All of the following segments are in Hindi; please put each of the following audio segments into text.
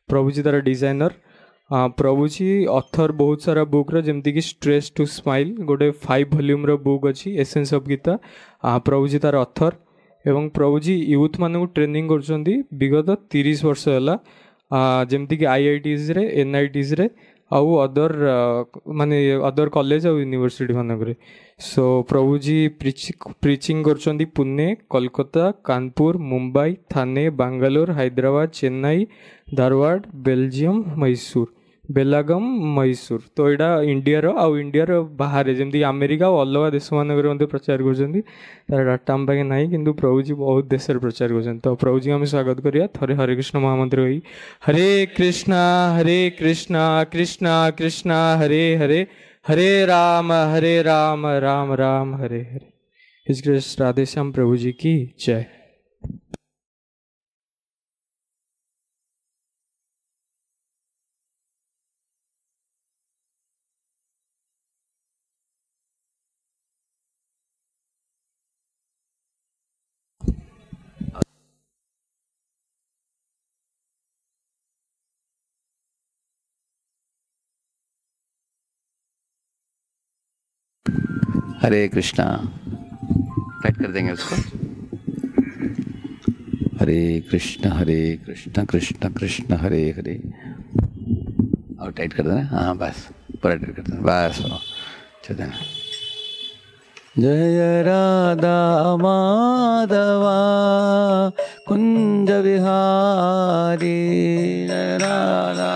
प्रभुजी तार डिजाइनर। प्रभुजी ऑथर बहुत सारा बुक जमती कि स्ट्रेस टू स्माइल गोटे 5 वॉल्यूम बुक अच्छी एसेंस ऑफ गीता। प्रभुजी तार ऑथर एवं प्रभुजी यूथ मान ट्रेनिंग कर विगत 30 वर्ष है जमती कि IITs रे NITs रे आउ अदर माने अदर कॉलेज और यूनिवर्सिटी मानक। सो प्रभुजी प्रीचिंग कर पुणे, कोलकाता, कानपुर, मुंबई, थाने, बांगालोर, हैदराबाद, चेन्नई, धारवाड़, बेल्जियम, मैसूर, बेलागम, मैसूर। तो यहाँ इंडिया आउ इंडिया बाहर जमी अमेरिका और अलग देश मानक प्रचार कर डाटा आम पाखे ना कि प्रभुजी बहुत देश प्रचार कर। तो प्रभुजी आम स्वागत करिया थरे हरे कृष्ण महामंत्र होई हरे कृष्णा कृष्णा कृष्णा हरे हरे, हरे राम राम राम हरे हरे। हिज ग्रेस राधे श्याम प्रभु जी की जय। हरे कृष्णा, टाइट कर देंगे उसको। हरे कृष्ण कृष्ण कृष्ण हरे हरे। और टाइट कर देना। हाँ बस पूरा टाइट कर देना बस। चल देना। जय राधा माधवा कुंज विहारी, जय राधा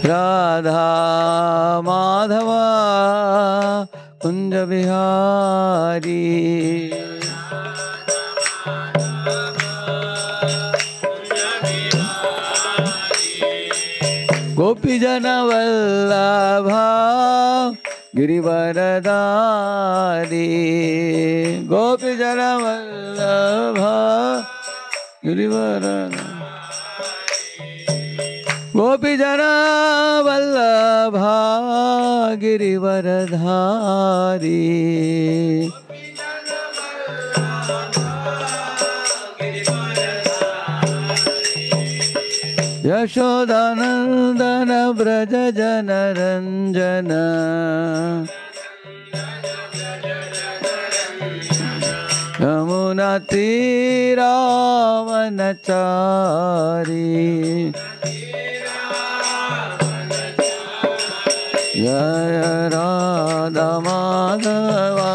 राधा माधवा कुंज बिहारी। गोपी जन वल्लभा गिरिवरधारी, गोपी जन वल्लभा गिरिवरधारी, गोपी जन वल्लभा गिरिवरधारी। यशोदानंदन ब्रज जन रंजन, यमुना तीरा वनचारी, जय राधा माधवा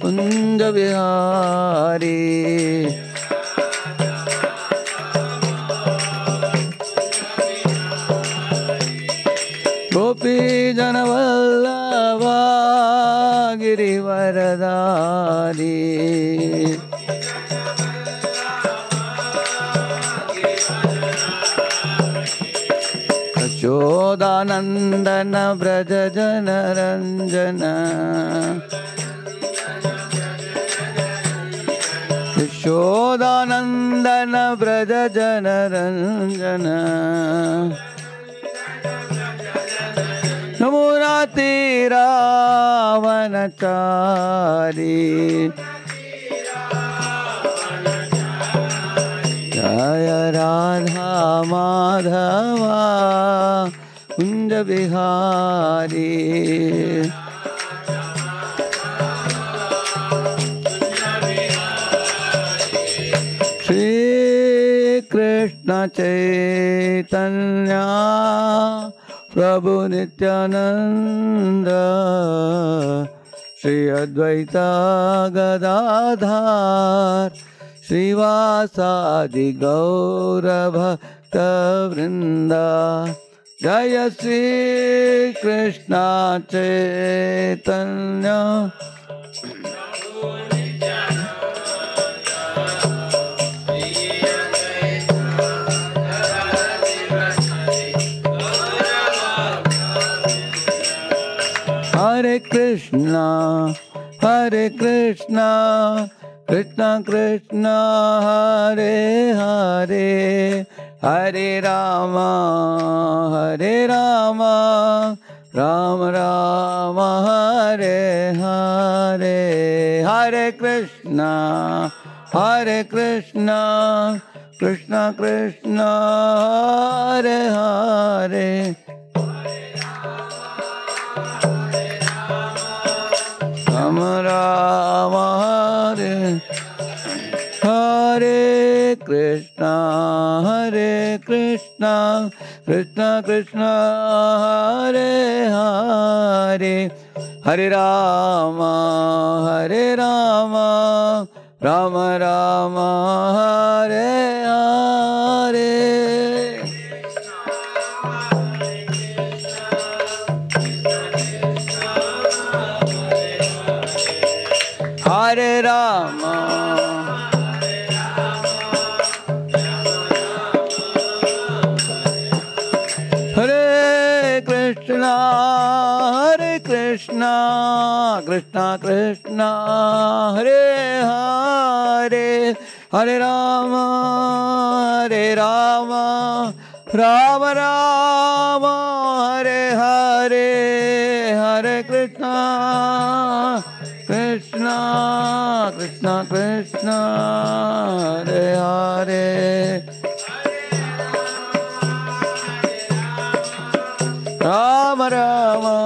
कुंज बिहारी। गोपी जन वल्लभा गिरिवरधारी, यशोदानंदन ब्रज जन रंजन, यशोदानंदन ब्रज जन रंजन, यमुना तीरा वनचारी, जय राधा माधवा कुंज बिहारी। श्री कृष्ण चैतन्य प्रभु नित्यानंद, श्री अद्वैता गदाधर श्रीवासादि गौर भक्त वृंदा। जय श्री कृष्ण चैतन्य हरे कृष्णा कृष्णा कृष्णा हरे हरे, हरे Ram Ram Ram Hare Hare. Hare Krishna, Hare Krishna, Krishna Krishna, Hare Hare, Rama Rama, Hare Hare Krishna, Hare Krishna, Krishna Krishna, Hare Hare, Hare Rama, Hare Rama, Rama Rama, Hare Hare. Hare Rama, Hare Krishna, Hare Krishna, Krishna Krishna, Hare Hare, Hare Rama, Hare Rama, Rama Rama, Hare Hare, Hare Krishna, Krishna Krishna Krishna, Hare Hare, Rama Rama,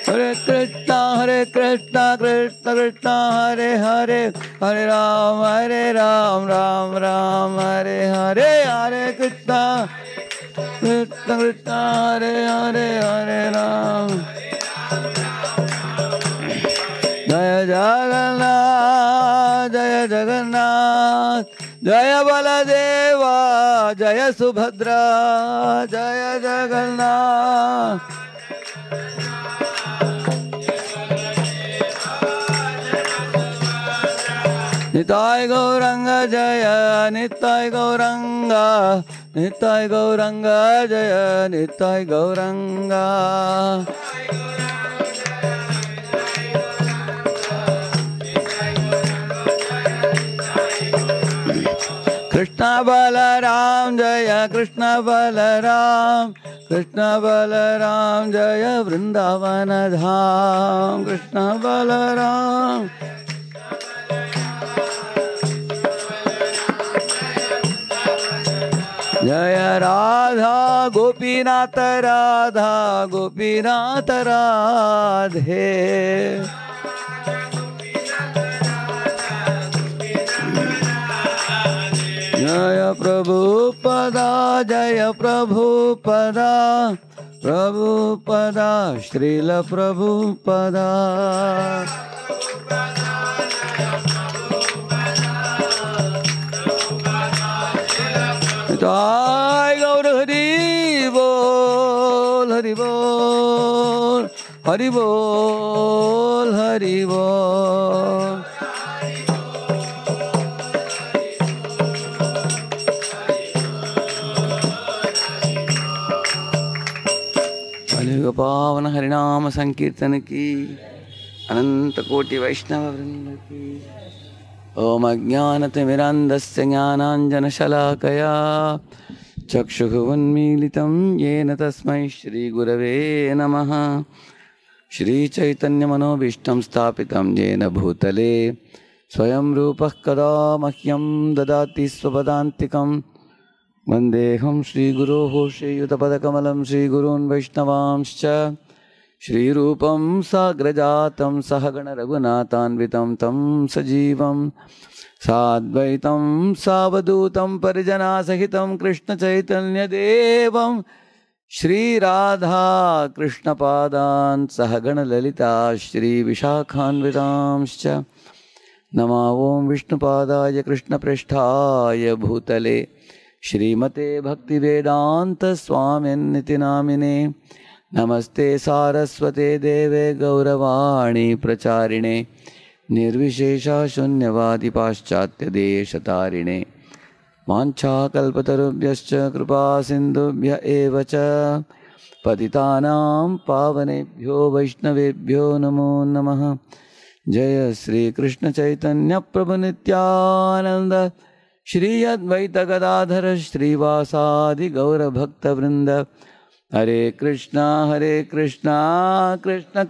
Hare Krishna, Hare Krishna, Krishna Krishna, Hare Hare, Hare Rama, Ram Ram, Hare Hare, Hare Krishna, Krishna Krishna, Hare Hare, Hare Ram. Jaya Jagannath, Jaya Jagannath, Jaya Baladeva, Jaya Subhadra, Jaya Jagannath. Nitai Gauranga Jaya, Nitai Gauranga, Nitai Gauranga Jaya, Nitai Gauranga. Krishna Balaram Jaya, Krishna Balaram, Krishna Balaram Jaya Vrindavana Dham, Krishna Balaram. Jaya Radha Gopinath Radha Gopinath Radhe, Jaya Prabhupada, Jaya Prabhupada, Prabhupada, Srila Prabhupada. Jai Gaur Hari Bol, Hari Bol, Hari Bol, Hari Bol. पावन हरिनाम संकीर्तन की, अनंत कोटि वैष्णव वृंद की। ओम अज्ञानतिमिरान्धस्य ज्ञानाञ्जनशलाकया चक्षुरुन्मीलितं येन तस्मै श्रीगुरवे नमः। श्रीचैतन्यमनोभीष्टं स्थापितं येन भूतले स्वयं रूपः कदा मह्यं ददाति स्वपदान्तिकं। वन्देऽहं श्रीगुरोः श्रीयुतपदकमलं श्रीगुरून् वैष्णवांश्च। श्रीरूपं साग्रजातं सहगणरघुनाथान्वितं तं सजीवं साद्वैतं सावधूतं परिजनासहितं कृष्णचैतन्यदेवं श्रीराधा कृष्णपादान् सहगणललिता श्रीविशाखान्वितांश्च। नमो ॐ विष्णुपादाय कृष्णप्रेष्ठाय भूतले श्रीमते भक्तिवेदांत स्वामिन्निति नामिने। नमस्ते सारस्वते देवे गौरवाणी प्रचारिणे निर्विशेषा शून्यवादी पाश्चात्यदेशतारिणे। वाञ्छाकल्पतरुभ्यश्च कृपा सिन्धुभ्य एव च पतितानां पावनेभ्यो वैष्णवेभ्यो नमो नमः। जय श्री कृष्ण चैतन्य प्रभु नित्यानंद श्री अद्वैत गदाधर श्रीवासादि गौर भक्त वृंद। हरे कृष्णा कृष्ण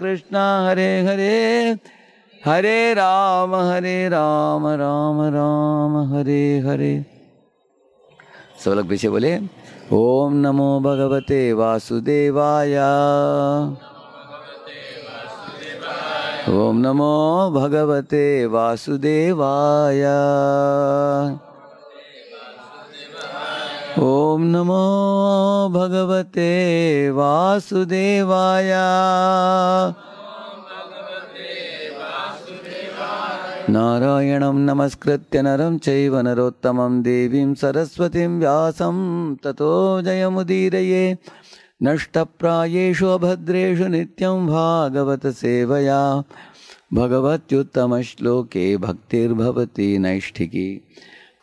कृष्ण हरे हरे हरे राम राम राम हरे हरे। सब लोग पीछे बोले ओम नमो भगवते वासुदेवाय। ओम नमो भगवते वासुदेवाय। ओम नमो भगवते वासुदेवाय। नारायणं नमस्कृत्य नरं चैव नरोत्तमं देवीं सरस्वतीं व्यासं ततो जयमुदीरये। नष्टप्रायेषु अभद्रेषु नित्यं भागवत सेवया भगवत्युत्तमश्लोके भक्तिर्भवति नैष्ठिकी।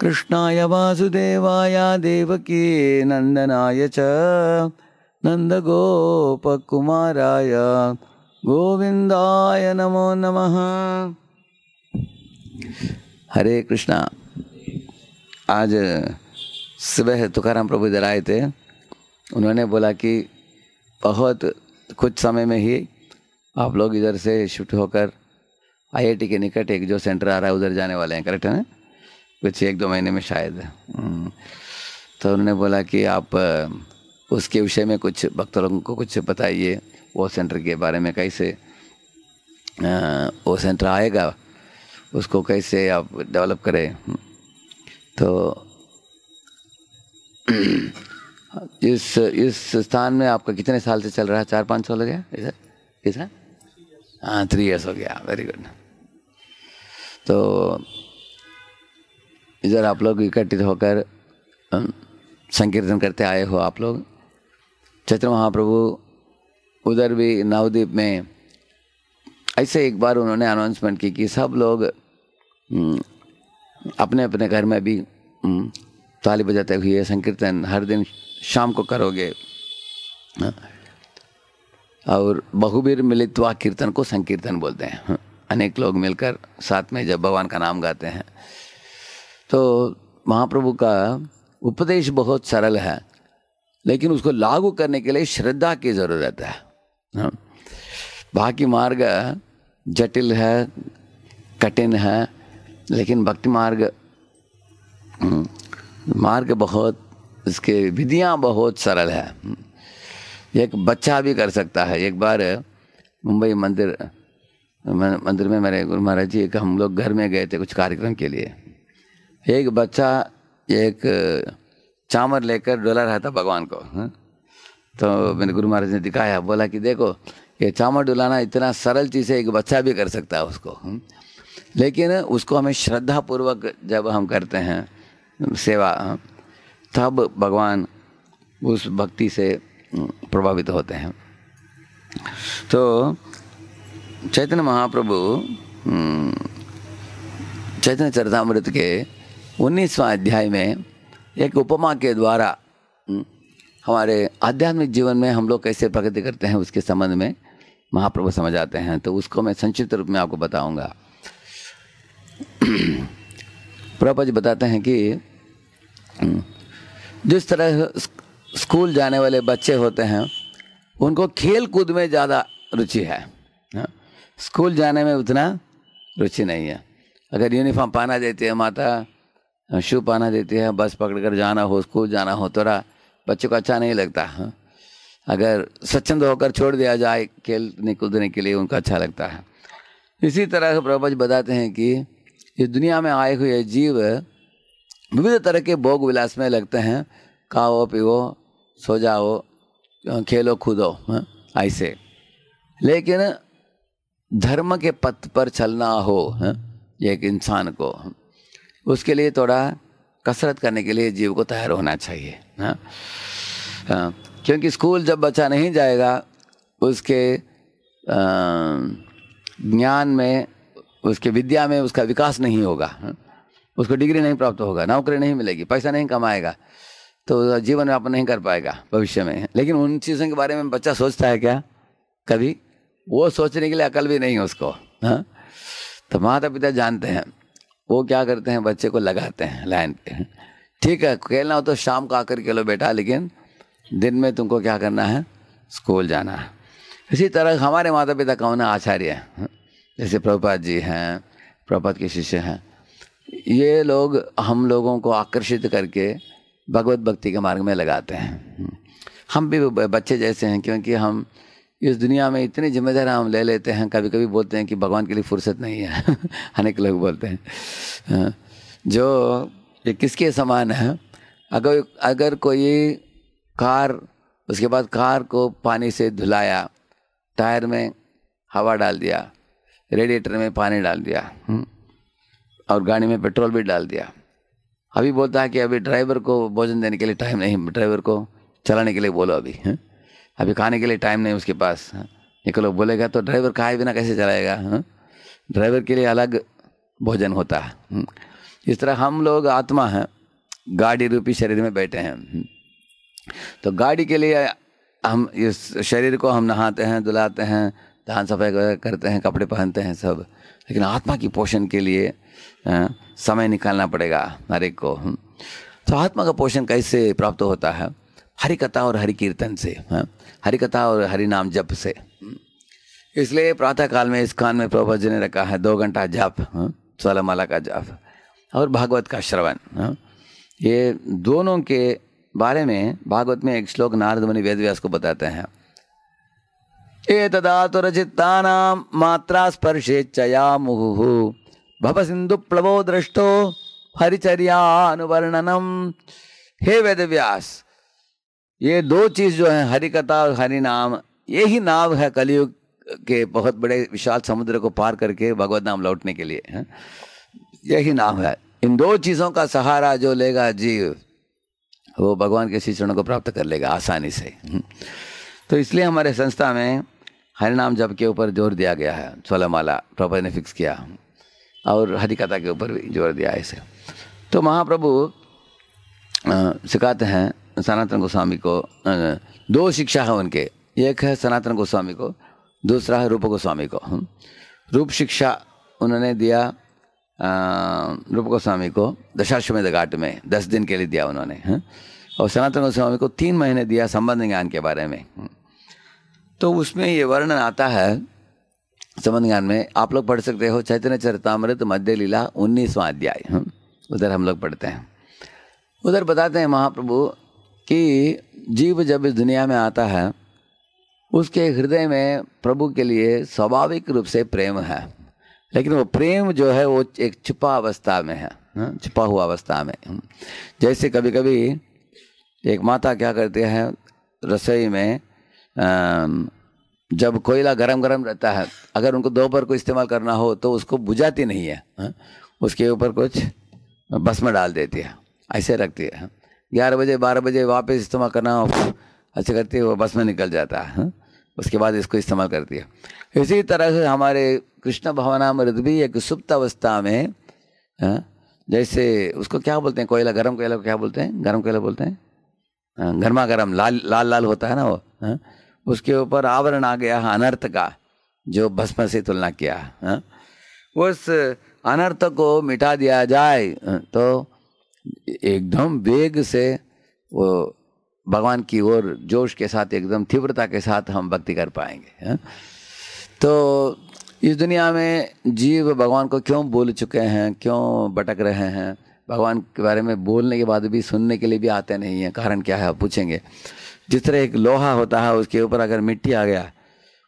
कृष्णाय वासुदेवाय देवकी नंदनाय च नंदगोपकुमाराय गोविंदाय नमो नमः। हरे कृष्णा। आज सुबह तुकाराम प्रभु इधर आए थे। उन्होंने बोला कि बहुत कुछ समय में ही आप लोग इधर से शिफ्ट होकर आईआईटी के निकट एक जो सेंटर आ रहा है उधर जाने वाले हैं, करेक्ट है ना? कुछ 1-2 महीने में शायद। तो उन्होंने बोला कि आप उसके विषय में कुछ भक्त लोगों को कुछ बताइए, वो सेंटर के बारे में, कैसे वो सेंटर आएगा, उसको कैसे आप डेवलप करें। तो इस स्थान में आपका कितने साल से चल रहा है? 4-5 साल हो गया इधर? कितना? हाँ, 3 years हो गया। Very good. तो इधर आप लोग इकट्ठित होकर संकीर्तन करते आए हो आप लोग। चैतन्य महाप्रभु उधर भी नवद्वीप में ऐसे एक बार उन्होंने अनाउंसमेंट की कि सब लोग अपने अपने घर में भी ताली बजाते हुए संकीर्तन हर दिन शाम को करोगे। और बहुबीर मिलित्वा कीर्तन को संकीर्तन बोलते हैं। अनेक लोग मिलकर साथ में जब भगवान का नाम गाते हैं। तो महाप्रभु का उपदेश बहुत सरल है, लेकिन उसको लागू करने के लिए श्रद्धा की ज़रूरत है। बाकी मार्ग जटिल है, कठिन है, लेकिन भक्ति मार्ग बहुत, इसके विधियाँ बहुत सरल है। एक बच्चा भी कर सकता है। एक बार मुंबई मंदिर में मेरे गुरु महाराज जी, हम लोग घर में गए थे कुछ कार्यक्रम के लिए। एक बच्चा एक चामर लेकर डोला रहा था भगवान को। तो मेरे गुरु महाराज ने दिखाया, बोला कि देखो ये चामर डुलाना इतना सरल चीज़ है, एक बच्चा भी कर सकता है उसको। लेकिन उसको हमें श्रद्धा पूर्वक जब हम करते हैं सेवा, तब भगवान उस भक्ति से प्रभावित होते हैं। तो चैतन्य महाप्रभु चैतन्य चरितामृत के 19वां अध्याय में एक उपमा के द्वारा हमारे आध्यात्मिक जीवन में हम लोग कैसे प्रगति करते हैं उसके संबंध में महाप्रभु समझाते हैं। तो उसको मैं संक्षिप्त रूप में आपको बताऊंगा। प्रभुपाद जी बताते हैं कि जिस तरह स्कूल जाने वाले बच्चे होते हैं उनको खेल कूद में ज़्यादा रुचि है, स्कूल जाने में उतना रुचि नहीं है। अगर यूनिफॉर्म पहना देती है माता, शू पहना देती है, बस पकड़ कर जाना हो, स्कूल जाना हो, थोड़ा बच्चों को अच्छा नहीं लगता। अगर स्वच्छंद होकर छोड़ दिया जाए खेलने कूदने के लिए, उनको अच्छा लगता है। इसी तरह प्रभुपाद जी बताते हैं कि इस दुनिया में आए हुए जीव विविध तरह के भोग विलास में लगते हैं। खाओ पियो, सो जाओ, खेलो कूदो, ऐसे। लेकिन धर्म के पथ पर चलना हो एक इंसान को, उसके लिए थोड़ा कसरत करने के लिए जीव को तैयार होना चाहिए। क्योंकि स्कूल जब बच्चा नहीं जाएगा, उसके ज्ञान में, उसके विद्या में उसका विकास नहीं होगा, उसको डिग्री नहीं प्राप्त होगा, नौकरी नहीं मिलेगी, पैसा नहीं कमाएगा, तो जीवन यापन नहीं कर पाएगा भविष्य में। लेकिन उन चीज़ों के बारे में बच्चा सोचता है क्या कभी? वो सोचने के लिए अकल भी नहीं है उसको। तो माता पिता जानते हैं, वो क्या करते हैं, बच्चे को लगाते हैं लाइन पे। ठीक है, खेलना हो तो शाम को आकर खेलो बेटा, लेकिन दिन में तुमको क्या करना है, स्कूल जाना है। इसी तरह हमारे माता पिता कौन है, आचार्य हैं। जैसे प्रभुपाद जी हैं, प्रभुपाद के शिष्य हैं, ये लोग हम लोगों को आकर्षित करके भगवत भक्ति के मार्ग में लगाते हैं। हम भी बच्चे जैसे हैं, क्योंकि हम इस दुनिया में इतनी जिम्मेदारी हम ले लेते हैं। कभी कभी बोलते हैं कि भगवान के लिए फुर्सत नहीं है अनेक लोग बोलते हैं। जो ये किसके समान है? अगर कोई कार, उसके बाद कार को पानी से धुलाया, टायर में हवा डाल दिया, रेडिएटर में पानी डाल दिया, और गाड़ी में पेट्रोल भी डाल दिया। अभी बोलता है कि अभी ड्राइवर को भोजन देने के लिए टाइम नहीं, ड्राइवर को चलाने के लिए बोलो, अभी खाने के लिए टाइम नहीं उसके पास। निकलो बोलेगा तो ड्राइवर खाए बिना कैसे चलाएगा? ड्राइवर के लिए अलग भोजन होता है। इस तरह हम लोग आत्मा हैं, गाड़ी रूपी शरीर में बैठे हैं। तो गाड़ी के लिए हम इस शरीर को हम नहाते हैं, धुलाते हैं, दान सफाई करते हैं, कपड़े पहनते हैं सब, लेकिन आत्मा की पोषण के लिए समय निकालना पड़ेगा हर एक को। तो आत्मा का पोषण कैसे प्राप्त होता है? हरि कथा और हरि कीर्तन से, हरि कथा और हरि नाम जप से। इसलिए प्रातः काल में इस कान में प्रभुपाद जी ने रखा है 2 घंटा जप, 16 माला का जप और भागवत का श्रवण। ये दोनों के बारे में भागवत में एक श्लोक नारद मुनि वेदव्यास को बताते हैं। एतदातुरचित्तानां मात्रा स्पर्शे चया मुहुः भव सिंधु प्लवो दृष्टो हरिचर्यानुवर्णनम। हे वेदव्यास, ये 2 चीज जो है, हरि कथा और हरि नाम, यही नाव है कलयुग के बहुत बड़े विशाल समुद्र को पार करके भगवत नाम लौटने के लिए। यही नाव है। इन 2 चीजों का सहारा जो लेगा जीव, वो भगवान के शिक्षणों को प्राप्त कर लेगा आसानी से। तो इसलिए हमारे संस्था में हरि नाम जप के ऊपर जोर दिया गया है। 16 माला प्रभु ने फिक्स किया, और हरि कथा के ऊपर भी जोर दिया है इसे। तो महाप्रभु सिखाते हैं सनातन गोस्वामी को। 2 शिक्षा है उनके, एक है सनातन गोस्वामी को, दूसरा है रूप गोस्वामी को। रूप शिक्षा उन्होंने दिया रूप गोस्वामी को दशाश्वमेध घाट में 10 दिन के लिए दिया उन्होंने, और सनातन गोस्वामी को 3 महीने दिया संबंध ज्ञान के बारे में। तो उसमें ये वर्णन आता है संबंध ज्ञान में, आप लोग पढ़ सकते हो, चैतन्य चरितामृत मध्य लीला 19वां अध्याय, उधर हम लोग पढ़ते हैं। उधर बताते हैं महाप्रभु कि जीव जब इस दुनिया में आता है, उसके हृदय में प्रभु के लिए स्वाभाविक रूप से प्रेम है, लेकिन वो प्रेम जो है वो एक छुपा अवस्था में है, छुपा हुआ अवस्था में। जैसे कभी कभी एक माता क्या करती है, रसोई में जब कोयला गरम गरम रहता है, अगर उनको दोपहर को इस्तेमाल करना हो तो उसको बुझाती नहीं है, उसके ऊपर कुछ भस्म डाल देती है, ऐसे रखती है। 11 बजे 12 बजे वापस इस्तेमाल करना हो, ऐसे करती है, वो भस्म निकल जाता है, उसके बाद इसको इस्तेमाल करती है। इसी तरह से हमारे कृष्ण भावनामृत भी एक सुप्त अवस्था में, जैसे उसको क्या बोलते हैं, कोयला, गरम कोयला को क्या बोलते हैं? गरम कोयला बोलते हैं, गर्मा गर्म लाल लाल लाल होता है ना वो, उसके ऊपर आवरण आ गया है अनर्थ का, जो भस्म से तुलना किया। उस अनर्थ को मिटा दिया जाए तो एकदम वेग से वो भगवान की ओर जोश के साथ, एकदम तीव्रता के साथ हम भक्ति कर पाएंगे। तो इस दुनिया में जीव भगवान को क्यों भूल चुके हैं, क्यों भटक रहे हैं? भगवान के बारे में बोलने के बाद भी सुनने के लिए भी आते नहीं हैं। कारण क्या है आप पूछेंगे। जिस तरह एक लोहा होता है, उसके ऊपर अगर मिट्टी आ गया,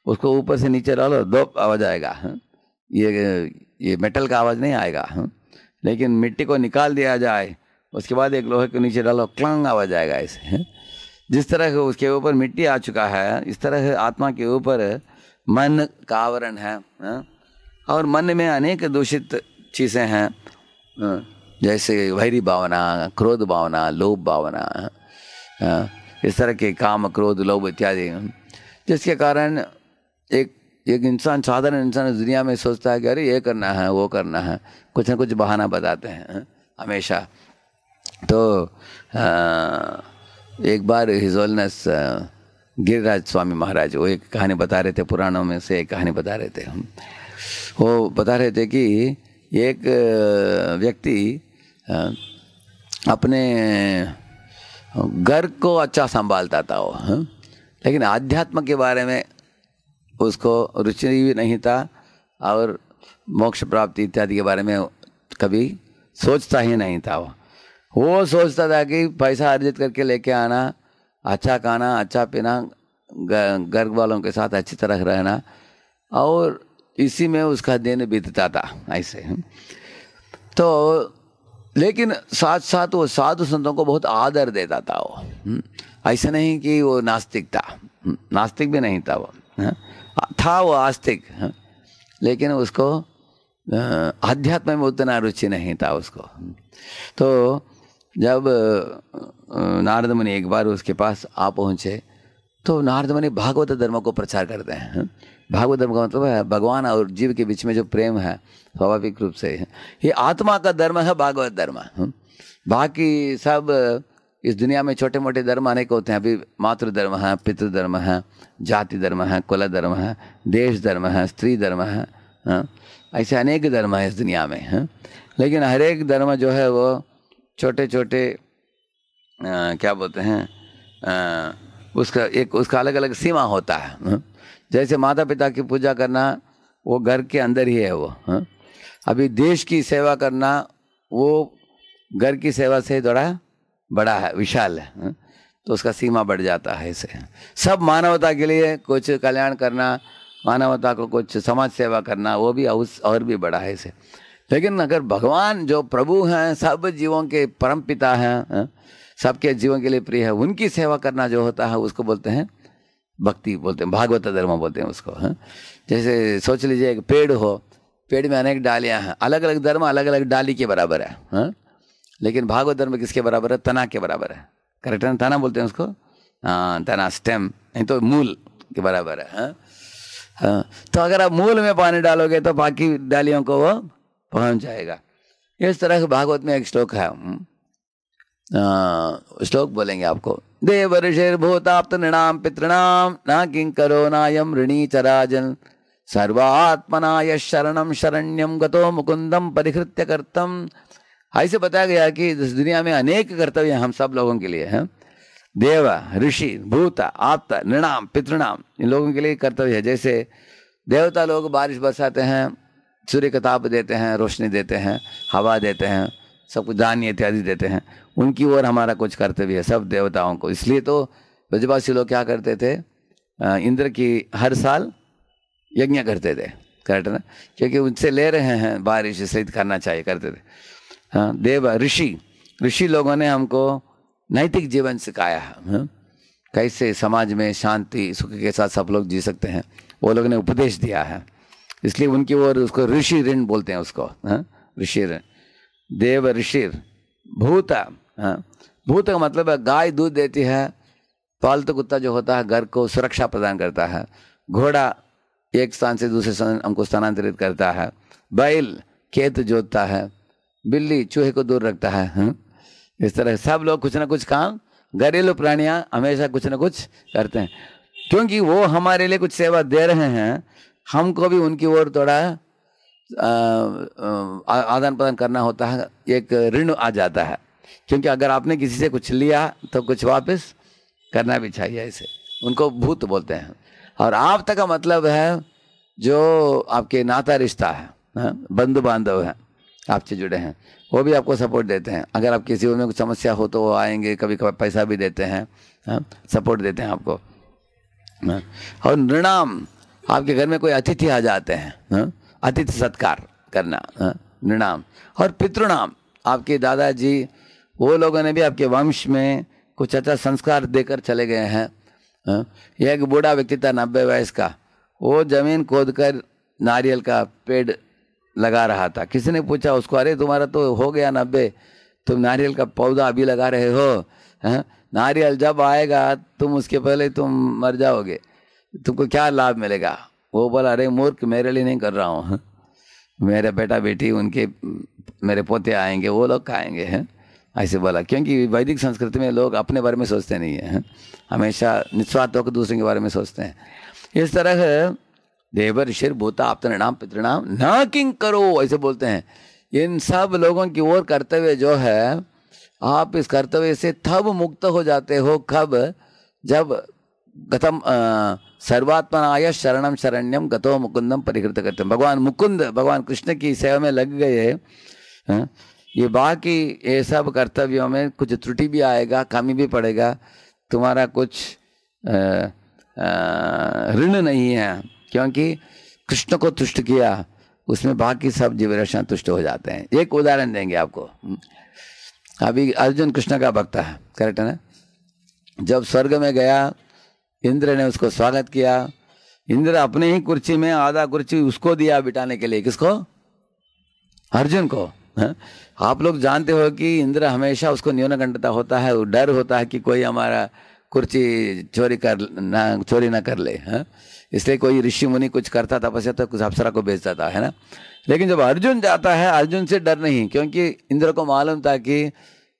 उसको ऊपर से नीचे डालो, 2 आवाज़ आएगा। ये मेटल का आवाज़ नहीं आएगा। लेकिन मिट्टी को निकाल दिया जाए, उसके बाद एक लोहे को नीचे डालो, क्लंग आवाज़ आएगा ऐसे। जिस तरह उसके ऊपर मिट्टी आ चुका है, इस तरह आत्मा के ऊपर मन का आवरण है, और मन में अनेक दूषित चीज़ें हैं, जैसे वैरी भावना, क्रोध भावना, लोभ भावना, इस तरह के काम, क्रोध, लोभ इत्यादि, जिसके कारण एक इंसान, साधारण इंसान इस दुनिया में सोचता है कि अरे ये करना है, वो करना है, कुछ न कुछ बहाना बताते हैं हमेशा। तो एक बार हिज होलिनेस गिरिराज स्वामी महाराज वो एक कहानी बता रहे थे, पुराणों में से एक कहानी बता रहे थे। वो बता रहे थे कि एक व्यक्ति अपने घर को अच्छा संभालता था वो, लेकिन आध्यात्म के बारे में उसको रुचि भी नहीं था, और मोक्ष प्राप्ति इत्यादि के बारे में कभी सोचता ही नहीं था। वो सोचता था कि पैसा अर्जित करके लेके आना, अच्छा खाना, अच्छा पीना, घर वालों के साथ अच्छी तरह रहना, और इसी में उसका दिन बीतता था ऐसे। तो लेकिन साथ साथ वो साधु संतों को बहुत आदर देता था वो। ऐसा नहीं कि वो नास्तिक था, नास्तिक भी नहीं था वो, था वो आस्तिक, लेकिन उसको आध्यात्म में उतना रुचि नहीं था उसको। तो जब नारद मुनि एक बार उसके पास आ पहुँचे तो नारद मुनि भागवत धर्म को प्रचार करते हैं। भागवत धर्म का मतलब है भगवान और जीव के बीच में जो प्रेम है स्वाभाविक रूप से, ये आत्मा का धर्म है भागवत धर्म। बाकी सब इस दुनिया में छोटे मोटे धर्म अनेक होते हैं। अभी मातृ धर्म है, पितृ धर्म है, जाति धर्म है, कुल धर्म है, देश धर्म है, स्त्री धर्म है, ऐसे अनेक धर्म है इस दुनिया में। लेकिन हर एक धर्म जो है वो छोटे छोटे क्या बोलते हैं, उसका अलग अलग सीमा होता है। जैसे माता पिता की पूजा करना वो घर के अंदर ही है वो। अभी देश की सेवा करना वो घर की सेवा से थोड़ा बड़ा है, विशाल है, तो उसका सीमा बढ़ जाता है। इसे सब मानवता के लिए कुछ कल्याण करना, मानवता को कुछ समाज सेवा करना, वो भी और भी बड़ा है इसे। लेकिन अगर भगवान जो प्रभु हैं, सब जीवों के परम पिता हैं, सबके जीवन के लिए प्रिय है, उनकी सेवा करना जो होता है उसको बोलते हैं भक्ति, बोलते हैं भागवत धर्म बोलते हैं उसको। जैसे सोच लीजिए एक पेड़ हो, पेड़ में अनेक डालियां हैं, अलग अलग धर्म अलग अलग डाली के बराबर है, लेकिन भागवत धर्म किसके बराबर है? तना के बराबर है। करेक्ट है, तना बोलते हैं उसको, तना स्टेम, नहीं तो मूल के बराबर है। तो अगर आप मूल में पानी डालोगे तो बाकी डालियों को वो पहुंच जाएगा। इस तरह के भागवत में एक श्लोक है, श्लोक बोलेंगे आपको। देव ऋषिर्भूताप्त नृणाम पितृणाम न किंकरो नायम ऋणी चराजन सर्वात्मना यश शरणम शरण्यम गतो मुकुंदम परिहृत्य कर्तम। ऐसे बताया गया कि इस दुनिया में अनेक कर्तव्य हम सब लोगों के लिए हैं। देव, ऋषि, भूत, आप्त, नृणाम, पितृणाम, इन लोगों के लिए कर्तव्य है। जैसे देवता लोग बारिश बरसाते हैं, सूर्य का ताप देते हैं, रोशनी देते हैं, हवा देते हैं, सब कुछ धान्य इत्यादि देते हैं, उनकी ओर हमारा कुछ कर्तव्य है सब देवताओं को। इसलिए तो ब्रजवासी लोग क्या करते थे, इंद्र की हर साल यज्ञ करते थे, करेक्ट ना, क्योंकि उनसे ले रहे हैं बारिश, इसलिए करना चाहिए, करते थे। हाँ, देव, ऋषि लोगों ने हमको नैतिक जीवन सिखाया है, कैसे समाज में शांति सुख के साथ सब लोग जी सकते हैं, वो लोगों ने उपदेश दिया है। इसलिए उनकी ओर उसको ऋषि ऋण बोलते हैं उसको, ऋषि ऋण। देव, ऋषि, भूत, भूत का मतलब है गाय दूध देती है, पालतू कुत्ता जो होता है घर को सुरक्षा प्रदान करता है, घोड़ा एक स्थान से दूसरे स्थान हमको स्थानांतरित करता है, बैल खेत जोतता है, बिल्ली चूहे को दूर रखता है। इस तरह सब लोग कुछ ना कुछ काम, घरेलू प्राणियां हमेशा कुछ ना कुछ करते हैं, क्योंकि वो हमारे लिए कुछ सेवा दे रहे हैं, हमको भी उनकी ओर थोड़ा आदान प्रदान करना होता है, एक ऋण आ जाता है। क्योंकि अगर आपने किसी से कुछ लिया तो कुछ वापस करना भी चाहिए, ऐसे उनको भूत बोलते हैं। और आप तक का मतलब है जो आपके नाता रिश्ता है, बंधु बांधव हैं आपसे जुड़े हैं, वो भी आपको सपोर्ट देते हैं। अगर आप किसी में कुछ समस्या हो तो वो आएंगे, कभी कभी पैसा भी देते हैं, सपोर्ट देते हैं आपको। और नृणाम, आपके घर में कोई अतिथि आ जाते हैं, अतिथि सत्कार करना, नृणाम। और पितृणाम, आपके दादाजी वो लोगों ने भी आपके वंश में कुछ अच्छा संस्कार देकर चले गए हैं। एक बूढ़ा व्यक्ति था 90 वयस का, वो जमीन खोदकर नारियल का पेड़ लगा रहा था। किसी ने पूछा उसको, अरे तुम्हारा तो हो गया 90, तुम नारियल का पौधा अभी लगा रहे हो, नारियल जब आएगा तुम उसके पहले तुम मर जाओगे, तुमको क्या लाभ मिलेगा? वो बोला, अरे मूर्ख, मेरे लिए नहीं कर रहा हूँ, मेरे बेटा बेटी उनके मेरे पोते आएंगे, वो लोग खाएंगे, हैं ऐसे बोला। क्योंकि वैदिक संस्कृति में लोग अपने बारे में सोचते नहीं है, हमेशा निस्वार्थ होकर दूसरे के बारे में सोचते हैं। इस तरह देव, ऋषि, भूता, आप्त, नृणाम, पितृणाम न किंग करो, ऐसे बोलते हैं। इन सब लोगों की ओर कर्तव्य जो है, आप इस कर्तव्य से तब मुक्त हो जाते हो, कब? जब गतम सर्वात्मनाय शरणम शरण्यम गतो मुकुंदम परिहृत करते। भगवान मुकुंद, भगवान कृष्ण की सेवा में लग गए। ये बाकी ये सब कर्तव्यों में कुछ त्रुटि भी आएगा, कमी भी पड़ेगा, तुम्हारा कुछ ऋण नहीं है, क्योंकि कृष्ण को तुष्ट किया, उसमें बाकी सब जीवरक्षण तुष्ट हो जाते हैं। एक उदाहरण देंगे आपको। अभी अर्जुन कृष्ण का भक्त है, करेक्ट है ना? जब स्वर्ग में गया, इंद्र ने उसको स्वागत किया। इंद्र अपने ही कुर्सी में आधा कुर्सी उसको दिया बिठाने के लिए। किसको? अर्जुन को। आप लोग जानते हो कि इंद्र हमेशा उसको न्यूनगंडता होता है, वो डर होता है कि कोई हमारा कुर्सी चोरी ना कर ले। इसलिए कोई ऋषि मुनि कुछ करता तपस्या तो कुछ अप्सरा को भेजता था, है ना? लेकिन जब अर्जुन जाता है, अर्जुन से डर नहीं, क्योंकि इंद्र को मालूम था कि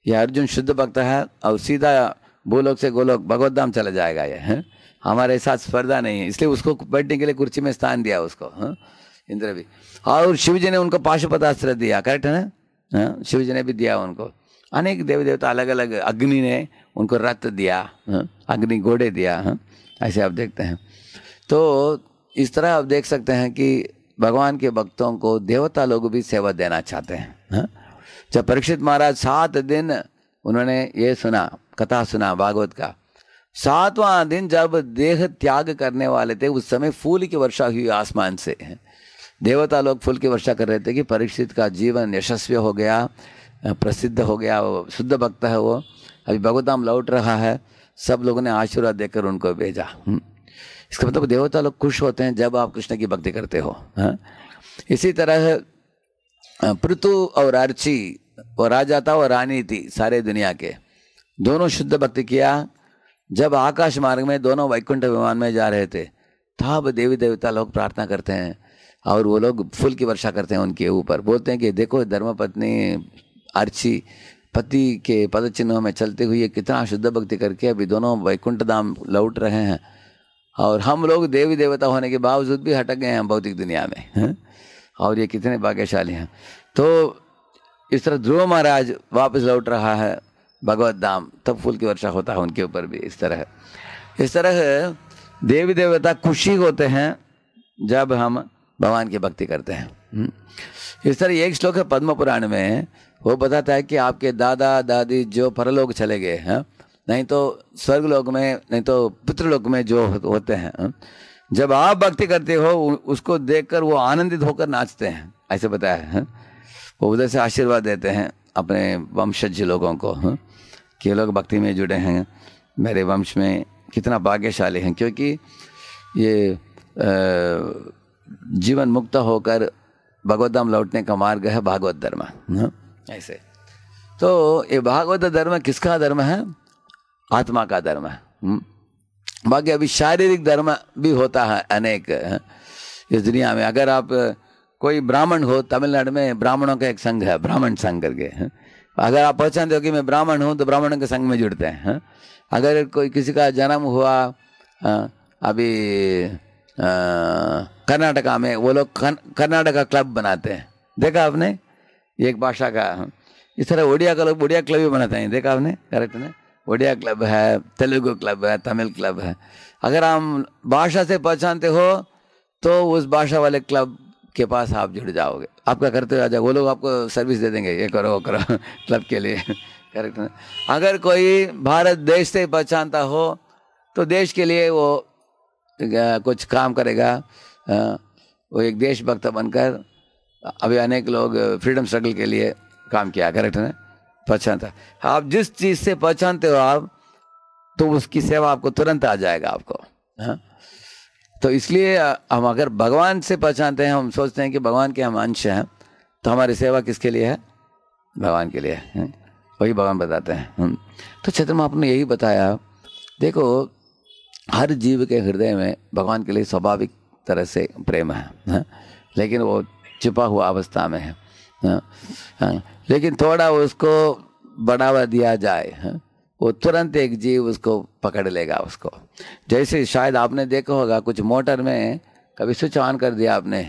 यह अर्जुन शुद्ध भक्त है और सीधा भूलोक से गोलोक भगवत धाम चला जाएगा ये, है? हमारे साथ स्पर्धा नहीं है, इसलिए उसको बैठने के लिए कुर्सी में स्थान दिया उसको, इंद्र भी। और शिव जी ने उनको पाशुपतास्त्र दिया, करेक्ट है ना? शिव जी ने भी दिया उनको। अनेक देवी देवता अलग अलग, अग्नि ने उनको रथ दिया, अग्नि घोड़े दिया, ऐसे आप देखते हैं। तो इस तरह आप देख सकते हैं कि भगवान के भक्तों को देवता लोग भी सेवा देना चाहते हैं। जब परीक्षित महाराज 7 दिन उन्होंने ये सुना, कथा सुना भागवत का, 7वां दिन जब देह त्याग करने वाले थे, उस समय फूल की वर्षा हुई आसमान से। देवता लोग फूल की वर्षा कर रहे थे कि परीक्षित का जीवन यशस्वी हो गया, प्रसिद्ध हो गया, वो शुद्ध भक्त है, वो अभी भगवत धाम लौट रहा है। सब लोगों ने आशीर्वाद देकर उनको भेजा। इसका मतलब देवता लोग खुश होते हैं जब आप कृष्ण की भक्ति करते हो। इसी तरह पृथु और अर्ची, वो राजा था और रानी थी सारे दुनिया के, दोनों शुद्ध भक्ति किया। जब आकाश मार्ग में दोनों वैकुंठ विमान में जा रहे थे, तब देवी देवता लोग प्रार्थना करते हैं और वो लोग फूल की वर्षा करते हैं उनके ऊपर। बोलते हैं कि देखो धर्मपत्नी अर्ची पति के पद चिन्हों में चलते हुए कितना शुद्ध भक्ति करके अभी दोनों वैकुंठ धाम लौट रहे हैं, और हम लोग देवी देवता होने के बावजूद भी हटक गए हैं भौतिक दुनिया में, और ये कितने भाग्यशाली हैं। तो इस तरह ध्रुव महाराज वापस लौट रहा है भगवत धाम, तब फूल की वर्षा होता है उनके ऊपर भी। इस तरह देवी देवता खुशी होते हैं जब हम भगवान की भक्ति करते हैं। इस तरह एक श्लोक है पद्म पुराण में, वो बताता है कि आपके दादा दादी जो परलोक चले गए हैं, नहीं तो स्वर्गलोक में, नहीं तो पितृलोक में जो होते हैं, जब आप भक्ति करते हो उसको देखकर वो आनंदित होकर नाचते हैं, ऐसे बताया है। वो उधर से आशीर्वाद देते हैं अपने वंशज लोगों को, कि ये लोग भक्ति में जुड़े हैं, मेरे वंश में कितना भाग्यशाली हैं, क्योंकि ये जीवन मुक्त होकर भगवत धाम लौटने का मार्ग है भागवत धर्म। ऐसे तो ये भागवत धर्म किसका धर्म है? आत्मा का धर्म है। बाकी अभी शारीरिक धर्म भी होता है अनेक इस दुनिया में। अगर आप कोई ब्राह्मण हो, तमिलनाडु में ब्राह्मणों का एक संघ है, ब्राह्मण संघ करके, अगर आप पहचानते हो कि मैं ब्राह्मण हूँ तो ब्राह्मणों के संघ में जुड़ते हैं। अगर कोई किसी का जन्म हुआ अभी कर्नाटका में, वो लोग कर्नाटका क्लब बनाते हैं, देखा आपने? एक भाषा का। इस तरह उड़िया का लोग उड़िया क्लब भी बनाते हैं, देखा आपने? करेक्ट ना? उड़िया क्लब है, तेलुगु क्लब है, तमिल क्लब है। अगर हम भाषा से पहचानते हो तो उस भाषा वाले क्लब के पास आप जुड़ जाओगे, आपका करते हुए आ जाओ, वो लोग आपको सर्विस दे देंगे, ये करो वो करो क्लब के लिए। करेक्ट ना? अगर कोई भारत देश से पहचानता हो तो देश के लिए वो कुछ काम करेगा, वो एक देशभक्त बनकर। अभी अनेक लोग फ्रीडम स्ट्रगल के लिए काम किया, करेक्ट है ना? पहचानता, आप जिस चीज से पहचानते हो आप, तो उसकी सेवा आपको तुरंत आ जाएगा आपको। तो इसलिए हम अगर भगवान से पहचानते हैं, हम सोचते हैं कि भगवान के हम अंश हैं, तो हमारी सेवा किसके लिए है? भगवान के लिए है। वही भगवान बताते हैं। तो चैतन्य महाप्रभु ने यही बताया, देखो हर जीव के हृदय में भगवान के लिए स्वाभाविक तरह से प्रेम है, लेकिन वो छिपा हुआ अवस्था में है। लेकिन थोड़ा उसको बढ़ावा दिया जाए, वो तुरंत एक जीव उसको पकड़ लेगा उसको। जैसे शायद आपने देखा होगा कुछ मोटर में कभी स्विच ऑन कर दिया आपने,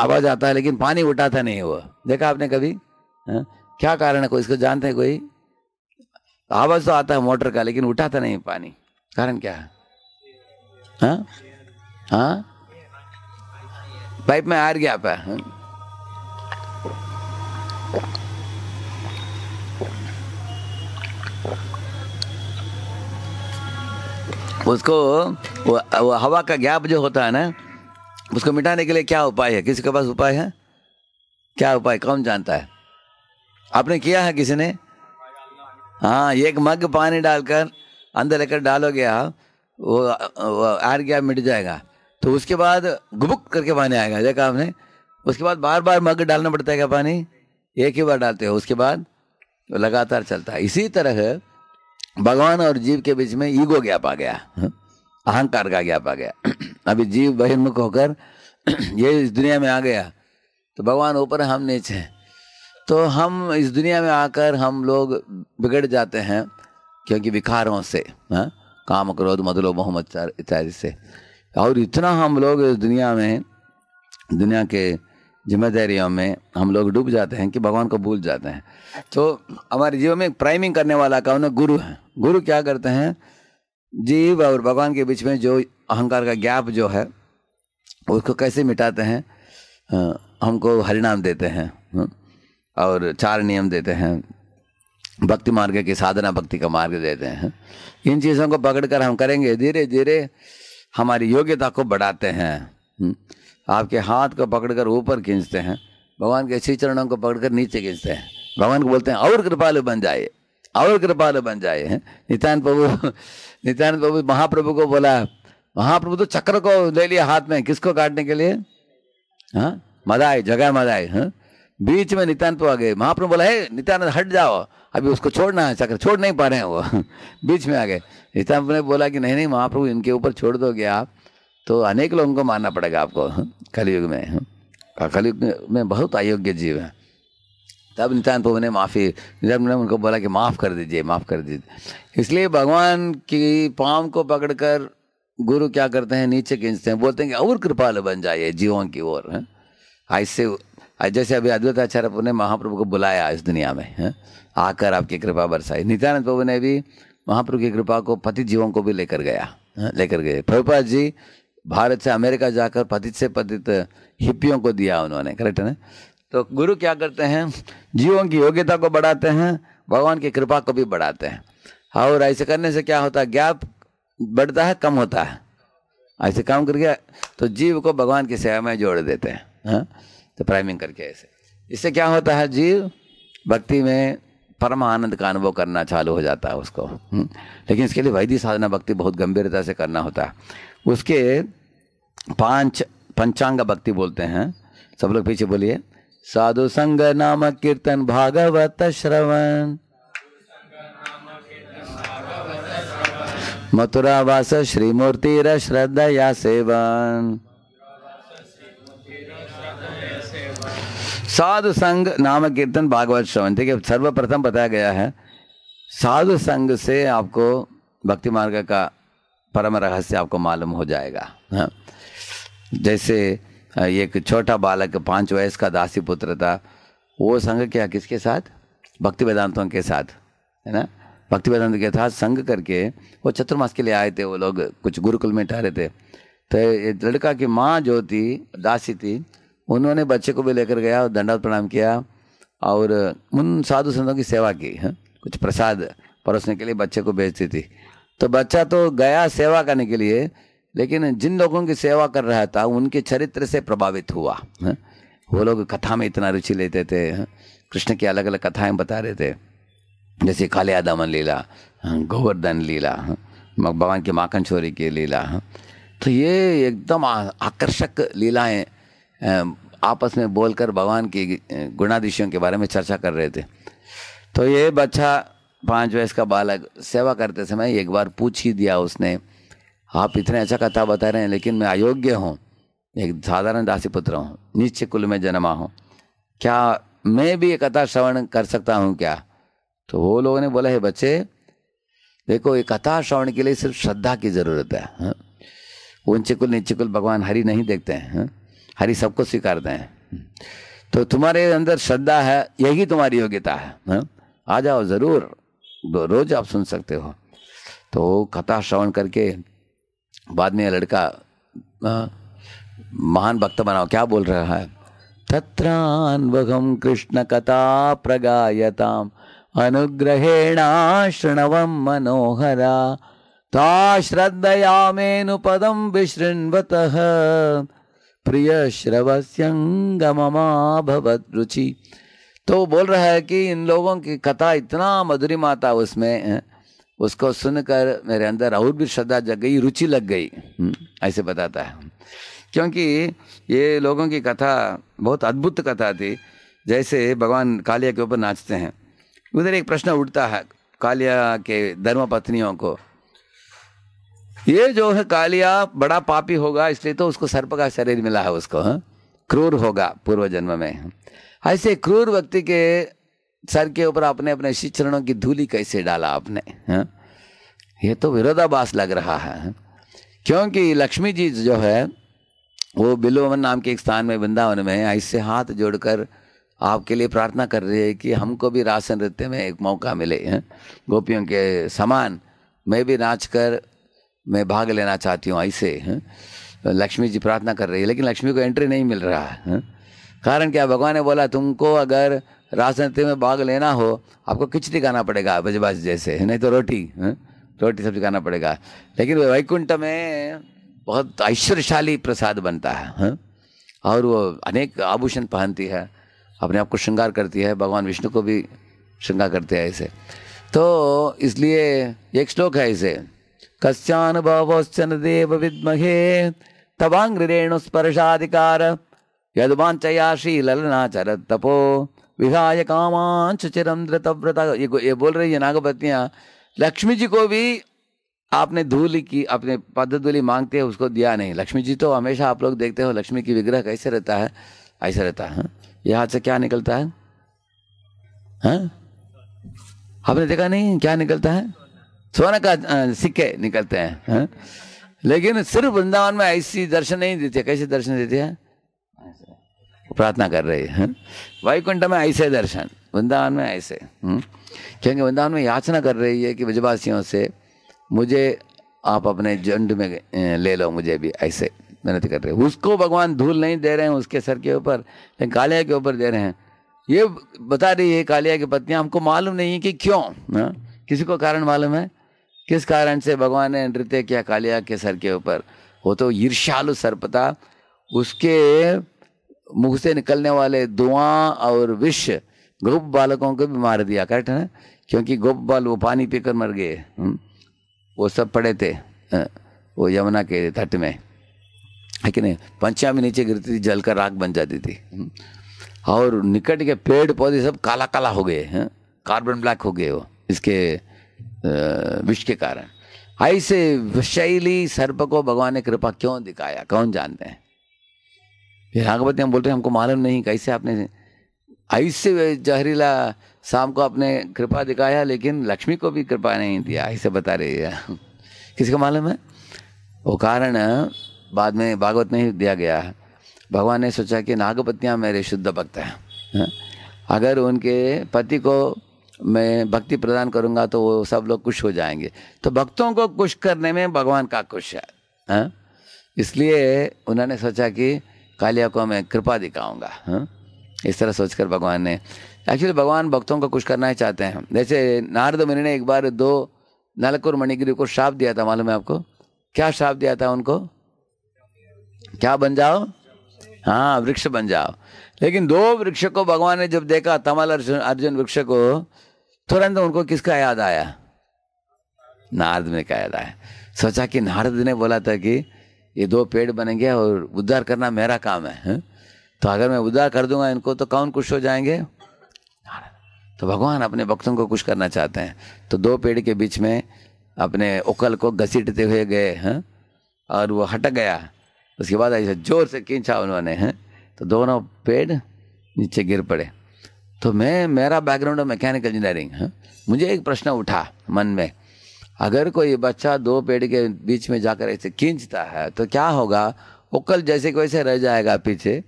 आवाज आता है लेकिन पानी उठाता नहीं, वो देखा आपने कभी? क्या कारण है? कोई इसको जानते हैं? कोई आवाज तो आता है मोटर का लेकिन उठाता नहीं पानी। कारण क्या है? हाँ हाँ, पाइप में आर गैप है। हाँ? उसको वो हवा का गैप जो होता है ना, उसको मिटाने के लिए क्या उपाय है? किसी के पास उपाय है? क्या उपाय, कौन जानता है? आपने किया है किसी ने? हाँ, एक मग पानी डालकर अंदर लेकर डालोगे आप, वो आर गैप मिट जाएगा। तो उसके बाद गुबुक करके पानी आएगा, देखा आपने? उसके बाद बार बार मग डालना पड़ता है क्या पानी? एक ही बार डालते हो, उसके बाद लगातार चलता है। इसी तरह भगवान और जीव के बीच में ईगो गैप आ गया, अहंकार का गैप आ गया। अभी जीव बहिर्मुख होकर ये इस दुनिया में आ गया, तो भगवान ऊपर, हम नीचे हैं। तो हम इस दुनिया में आकर हम लोग बिगड़ जाते हैं, क्योंकि विकारों से, काम क्रोध मद लोभ मोह मत्सर इत्यादि से। और इतना हम लोग इस दुनिया में, दुनिया के जिम्मेदारियों में हम लोग डूब जाते हैं कि भगवान को भूल जाते हैं। तो हमारे जीवन में प्राइमिंग करने वाला कौन है? गुरु है। गुरु क्या करते हैं? जीव और भगवान के बीच में जो अहंकार का गैप जो है, उसको कैसे मिटाते हैं? हमको हरिनाम देते हैं और 4 नियम देते हैं, भक्ति मार्ग की साधना, भक्ति का मार्ग देते हैं। इन चीज़ों को पकड़कर हम करेंगे, धीरे धीरे हमारी योग्यता को बढ़ाते हैं। आपके हाथ को पकड़कर ऊपर खींचते हैं, भगवान के श्री चरणों को पकड़कर नीचे खींचते हैं। भगवान को बोलते हैं और कृपालु बन जाए, और कृपालु बन जाए। नित्यानंद प्रभु महाप्रभु को बोला, महाप्रभु तो चक्र को ले लिया हाथ में, किसको काटने के लिए? हाँ, मदाई, जगह मदाई। हाँ, बीच में नित्यानंद प्रभु आ गए। महाप्रभु बोला, है नित्यानंद हट जाओ, अभी उसको छोड़ना है, चक्र छोड़ नहीं पा रहे हैं वो। बीच में आ गए। नित्यानंद ने बोला कि नहीं नहीं महाप्रभु, इनके ऊपर छोड़ दोगे आप तो अनेक लोगों को मारना पड़ेगा आपको कलयुग में। कलयुग में बहुत अयोग्य जीव है। तब नित्यानंद प्रभु ने माफ़ी, ने उनको बोला कि माफ़ कर दीजिए, माफ़ कर दीजिए। इसलिए भगवान की पाँव को पकड़कर गुरु क्या करते हैं? नीचे खींचते हैं, बोलते हैं कि और कृपालु बन जाइए जीवों की ओर। ऐसे जैसे अभी अद्वैत आचार्य प्रभु ने महाप्रभु को बुलाया इस दुनिया में, आकर आपकी कृपा बरसाई। नित्यानंद प्रभु ने भी महाप्रभु की कृपा को पतित जीवों को भी लेकर गए। प्रभुपाद जी भारत से अमेरिका जाकर पतित से पतित हिप्पियों को दिया उन्होंने, करेक्ट है ना? तो गुरु क्या करते हैं? जीवों की योग्यता को बढ़ाते हैं, भगवान की कृपा को भी बढ़ाते हैं। और ऐसे करने से क्या होता है? गैप बढ़ता है, कम होता है। ऐसे काम करके तो जीव को भगवान की सेवा में जोड़ देते हैं। तो प्राइमिंग करके ऐसे, इससे क्या होता है? जीव भक्ति में परम आनंद का अनुभव करना चालू हो जाता है उसको। लेकिन इसके लिए वैदिक साधना भक्ति बहुत गंभीरता से करना होता है। उसके 5 पंचांग भक्ति बोलते हैं। सब लोग पीछे बोलिए। साधु संग नाम कीर्तन भागवत श्रवण, मथुरा वास श्रीमूर्ति श्रद्धया सेवन। साधु संग नाम कीर्तन भागवत श्रवण, ठीक है। सर्वप्रथम बताया गया है साधु संग से आपको भक्ति मार्ग का परम रहस्य आपको मालूम हो जाएगा। हाँ, जैसे एक छोटा बालक 5 वयस का दासी पुत्र था, वो संग किया किसके साथ? भक्ति वेदांतों के साथ, है ना। भक्ति वेदांत के साथ संग करके वो चतुर्मास के लिए आए थे। वो लोग कुछ गुरुकुल में ठहरे थे। तो ये लड़का की माँ जो थी, दासी थी, उन्होंने बच्चे को भी लेकर गया, दंडवत प्रणाम किया और उन साधु संतों की सेवा की। कुछ प्रसाद परोसने के लिए बच्चे को भेजती थी। तो बच्चा तो गया सेवा करने के लिए, लेकिन जिन लोगों की सेवा कर रहा था उनके चरित्र से प्रभावित हुआ। वो लोग कथा में इतना रुचि लेते थे, कृष्ण की अलग अलग कथाएं बता रहे थे, जैसे कालिया दमन लीला, गोवर्धन लीला, भगवान की माखन चोरी की लीला। तो ये एकदम आकर्षक लीलाएं आपस में बोलकर भगवान की गुणादिशयों के बारे में चर्चा कर रहे थे। तो ये बच्चा 5 वयस का बालक सेवा करते समय एक बार पूछ ही दिया उसने, आप इतने अच्छा कथा बता रहे हैं लेकिन मैं अयोग्य हूँ, एक साधारण दासी पुत्र हूँ, नीचे कुल में जन्मा हूँ, क्या मैं भी ये कथा श्रवण कर सकता हूँ क्या? तो वो लोगों ने बोला, है बच्चे देखो, ये कथा श्रवण के लिए सिर्फ श्रद्धा की जरूरत है। ऊंचे कुल नीचे कुल भगवान हरि नहीं देखते हैं, हरि सबको स्वीकारते हैं। तो तुम्हारे अंदर श्रद्धा है, यही तुम्हारी योग्यता है। आ जाओ जरूर, रोज आप सुन सकते हो। तो कथा श्रवण करके बाद में लड़का महान भक्त बनाओ। क्या बोल रहा है? तत्रान्वहं कृष्ण कथा प्रगायताम अनुग्रहेणा शृणवं मनोहरा ता श्रद्धया मेनु पदं विशृण्वतः प्रिय श्रवस्यंगममा भवत रुचि। तो बोल रहा है कि इन लोगों की कथा इतना मधुरिमा था उसमें, उसको सुनकर मेरे अंदर और भी श्रद्धा जग गई, रुचि लग गई, ऐसे बताता है। क्योंकि ये लोगों की कथा बहुत अद्भुत कथा थी। जैसे भगवान कालिया के ऊपर नाचते हैं, उधर एक प्रश्न उठता है कालिया के धर्म पत्नियों को, ये जो है कालिया बड़ा पापी होगा इसलिए तो उसको सर्प का शरीर मिला है उसको, क्रूर होगा पूर्व जन्म में। ऐसे क्रूर व्यक्ति के सर के ऊपर आपने अपने श्री चरणों की धूली कैसे डाला आपने? ये तो विरोधाभास लग रहा है। क्योंकि लक्ष्मी जी जो है वो बिल्ववन नाम के एक स्थान में वृंदावन में ऐसे हाथ जोड़कर आपके लिए प्रार्थना कर रही है कि हमको भी रास नृत्य में एक मौका मिले, गोपियों के समान मैं भी नाच कर मैं भाग लेना चाहती हूँ, ऐसे लक्ष्मी जी प्रार्थना कर रही है। लेकिन लक्ष्मी को एंट्री नहीं मिल रहा है। कारण क्या? भगवान ने बोला तुमको अगर रास नृत्य में भाग लेना हो आपको खिचड़ी खाना पड़ेगा बजबाज जैसे, नहीं तो रोटी सब्जी खाना पड़ेगा। लेकिन वैकुंठ में बहुत ऐश्वर्यशाली प्रसाद बनता है, और वो अनेक आभूषण पहनती है, अपने आप को श्रृंगार करती है, भगवान विष्णु को भी श्रृंगार करते हैं ऐसे। तो इसलिए एक श्लोक है इसे, कस्यानुभवश्चन देव विद्महे तवांग्रेणु स्पर्शाधिकार यदुवांचयाशी ललनाचर तपो विहाय कामांच चिरम धृतव्रता। ये बोल रही है नागपत्नियां, लक्ष्मी जी को भी आपने धूल की अपने पद धूली मांगते हैं, उसको दिया नहीं। लक्ष्मी जी तो हमेशा आप लोग देखते हो लक्ष्मी की विग्रह कैसे रहता है, ऐसा रहता है। यहाँ से क्या निकलता है? आपने देखा नहीं क्या निकलता है? सोने का सिक्के निकलते हैं। लेकिन सिर्फ वृंदावन में ऐसी दर्शन नहीं देते। कैसे दर्शन देते हैं? प्रार्थना कर रही है। वैकुंठ में ऐसे दर्शन, वृंदावन में ऐसे। क्योंकि वृंदावन में याचना कर रही है कि ब्रजवासियों से मुझे आप अपने झुंड में ले लो, मुझे भी ऐसे मेहनत कर रहे हैं। उसको भगवान धूल नहीं दे रहे हैं उसके सर के ऊपर, लेकिन कालिया के ऊपर दे रहे हैं। ये बता रही है कालिया की पत्नियां, हमको मालूम नहीं कि क्यों, किसी को कारण मालूम है किस कारण से भगवान ने नृत्य किया कालिया के सर के ऊपर? वो तो ईर्ष्यालु सर्प था, उसके मुख से निकलने वाले धुआं और विष गोप बालकों को भी मार दिया। करेक्ट है ना? क्योंकि गोप बाल वो पानी पीकर मर गए, वो सब पड़े थे वो यमुना के तट में, है कि नहीं? पंचियां भी नीचे गिरती थी, जलकर राख बन जाती थी, और निकट के पेड़ पौधे सब काला काला हो गए, कार्बन ब्लैक हो गए वो इसके विष के कारण। ऐसे विषैली सर्प को भगवान ने कृपा क्यों दिखाया, कौन जानते हैं? ये नागवती हम बोलते हैं हमको मालूम नहीं कैसे आपने ऐसे जहरीला शाम को आपने कृपा दिखाया, लेकिन लक्ष्मी को भी कृपा नहीं दिया, ऐसे बता रही है। किसको मालूम है? वो कारण बाद में भागवत में ही दिया गया है। भगवान ने सोचा कि नागपत्नियां मेरे शुद्ध भक्त हैं, अगर उनके पति को मैं भक्ति प्रदान करूंगा तो वो सब लोग खुश हो जाएंगे। तो भक्तों को खुश करने में भगवान का खुश है, इसलिए उन्होंने सोचा कि कालिया को मैं कृपा दिखाऊंगा। इस तरह सोचकर भगवान ने, एक्चुअली भगवान भक्तों को खुश करना ही चाहते हैं। जैसे नारद मुनि ने एक बार 2 नलकुर मणिगिरी को श्राप दिया था, मालूम है आपको? क्या श्राप दिया था उनको? क्या बन जाओ? हाँ, वृक्ष बन जाओ। लेकिन 2 वृक्ष को भगवान ने जब देखा, तमल अर्जुन वृक्ष को, तुरंत उनको किसका याद आया? नारद ने का याद आया। सोचा कि नारद ने बोला था कि ये 2 पेड़ बनेंगे और उद्धार करना मेरा काम है, तो अगर मैं उद्धार कर दूंगा इनको तो कौन खुश हो जाएंगे? तो भगवान अपने भक्तों को खुश करना चाहते हैं। तो 2 पेड़ के बीच में अपने उकल को घसीटते हुए गए, और वो हट गया। उसके बाद ऐसे जोर से खींचा उन्होंने, तो दोनों पेड़ नीचे गिर पड़े। तो मेरा बैकग्राउंड है मैकेनिकल इंजीनियरिंग, मुझे एक प्रश्न उठा मन में, अगर कोई बच्चा 2 पेड़ के बीच में जाकर ऐसे खींचता है तो क्या होगा? उकल जैसे कि वैसे रह जाएगा पीछे,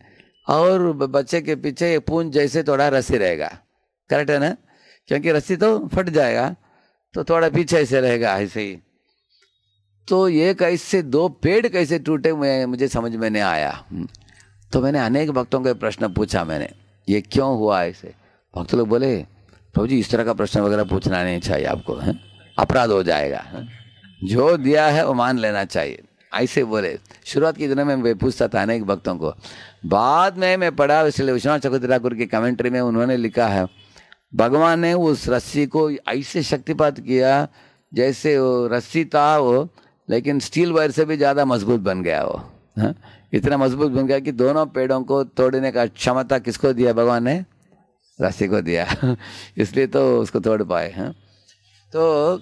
और बच्चे के पीछे ये पूंछ जैसे थोड़ा रस्सी रहेगा। करेक्ट है ना? क्योंकि रस्सी तो फट जाएगा, तो थोड़ा पीछे ऐसे रहेगा, ऐसे ही तो ये कैसे दो पेड़ कैसे टूटे, मुझे समझ में नहीं आया। तो मैंने अनेक भक्तों को प्रश्न पूछा, मैंने ये क्यों हुआ ऐसे। भक्त लोग बोले प्रभु जी इस तरह का प्रश्न वगैरह पूछना नहीं चाहिए आपको, है अपराध हो जाएगा, है? जो दिया है वो मान लेना चाहिए, ऐसे बोले। शुरुआत के दिनों में मैं पूछता था अनेक भक्तों को, बाद में मैं पढ़ा, इसलिए विश्वनाथ चक्रवर्ती ठाकुर की कमेंट्री में उन्होंने लिखा है भगवान ने उस रस्सी को ऐसे शक्तिपात किया जैसे वो रस्सी था वो, लेकिन स्टील वायर से भी ज़्यादा मजबूत बन गया वो, है? इतना मजबूत बन गया कि दोनों पेड़ों को तोड़ने का क्षमता किसको दिया, भगवान ने रस्सी को दिया इसलिए तो उसको तोड़ पाए हैं। तो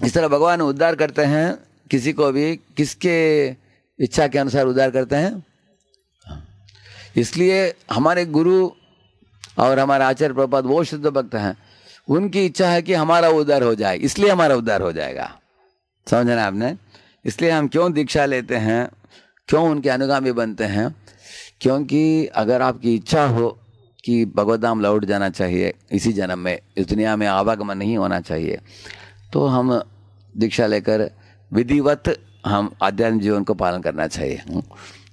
इस तरह भगवान उद्धार करते हैं किसी को भी, किसके इच्छा के अनुसार उद्धार करते हैं। इसलिए हमारे गुरु और हमारे आचार्य प्रभुपाद वो शुद्ध भक्त हैं, उनकी इच्छा है कि हमारा उद्धार हो जाए, इसलिए हमारा उद्धार हो जाएगा। समझना आपने? इसलिए हम क्यों दीक्षा लेते हैं, क्यों उनके अनुगामी बनते हैं? क्योंकि अगर आपकी इच्छा हो कि भगवत धाम लौट जाना चाहिए इसी जन्म में, इस दुनिया में आवागमन नहीं होना चाहिए, तो हम दीक्षा लेकर विधिवत हम आध्यात्मिक जीवन को पालन करना चाहिए।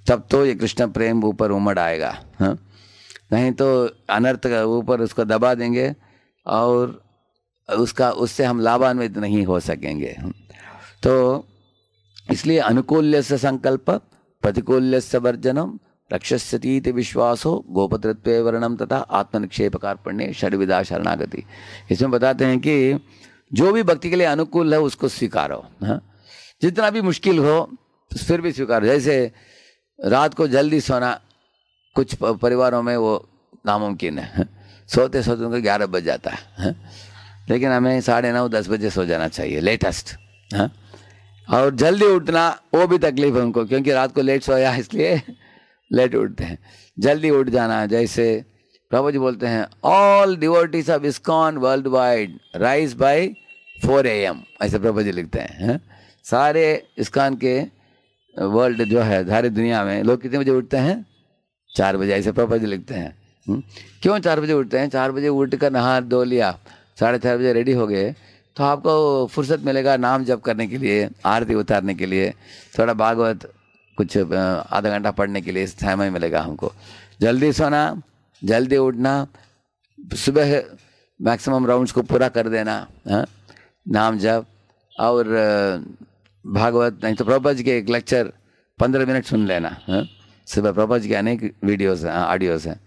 तब तो ये कृष्ण प्रेम ऊपर उमड़ आएगा, हाँ? नहीं तो अनर्थ का ऊपर उसको दबा देंगे और उससे हम लाभान्वित नहीं हो सकेंगे। तो इसलिए अनुकूल्य से संकल्प, प्रतिकूल्य से वर्जनम, रक्षस्यतीति विश्वासो, गोपतृत्वे वर्णम तथा आत्मनिक्षेप कार्पण्य षड्विधा शरणागति। इसमें बताते हैं कि जो भी भक्ति के लिए अनुकूल है उसको स्वीकारो, हाँ? जितना भी मुश्किल हो फिर भी स्वीकारो। जैसे रात को जल्दी सोना कुछ परिवारों में वो नामुमकिन है, सोते सोते उनको 11 बज जाता है, लेकिन हमें 9:30-10 बजे सो जाना चाहिए लेटेस्ट, हाँ? और जल्दी उठना वो भी तकलीफ है उनको, क्योंकि रात को लेट सोया इसलिए लेट उठते हैं। जल्दी उठ जाना, जैसे प्रभु जी बोलते हैं all devotees of ISKCON worldwide rise by 4 AM, ऐसे प्रभु जी लिखते हैं। सारे इस्कॉन के वर्ल्ड जो है सारी दुनिया में लोग कितने बजे उठते हैं? 4 बजे, ऐसे प्रभु जी लिखते हैं। क्यों 4 बजे उठते हैं? 4 बजे उठ कर नहा धो लिया, 4:30 बजे रेडी हो गए, तो आपको फुर्सत मिलेगा नाम जप करने के लिए, आरती उतारने के लिए, थोड़ा भागवत कुछ आधा घंटा पढ़ने के लिए समय मिलेगा हमको। जल्दी सोना, जल्दी उठना, सुबह मैक्सिमम राउंड्स को पूरा कर देना, हाँ? नाम जप और भागवत, नहीं तो प्रभुपाद जी के एक लेक्चर 15 मिनट सुन लेना, हाँ? सुबह प्रभुपाद जी के अनेक वीडियोस हैं, ऑडियोस हैं,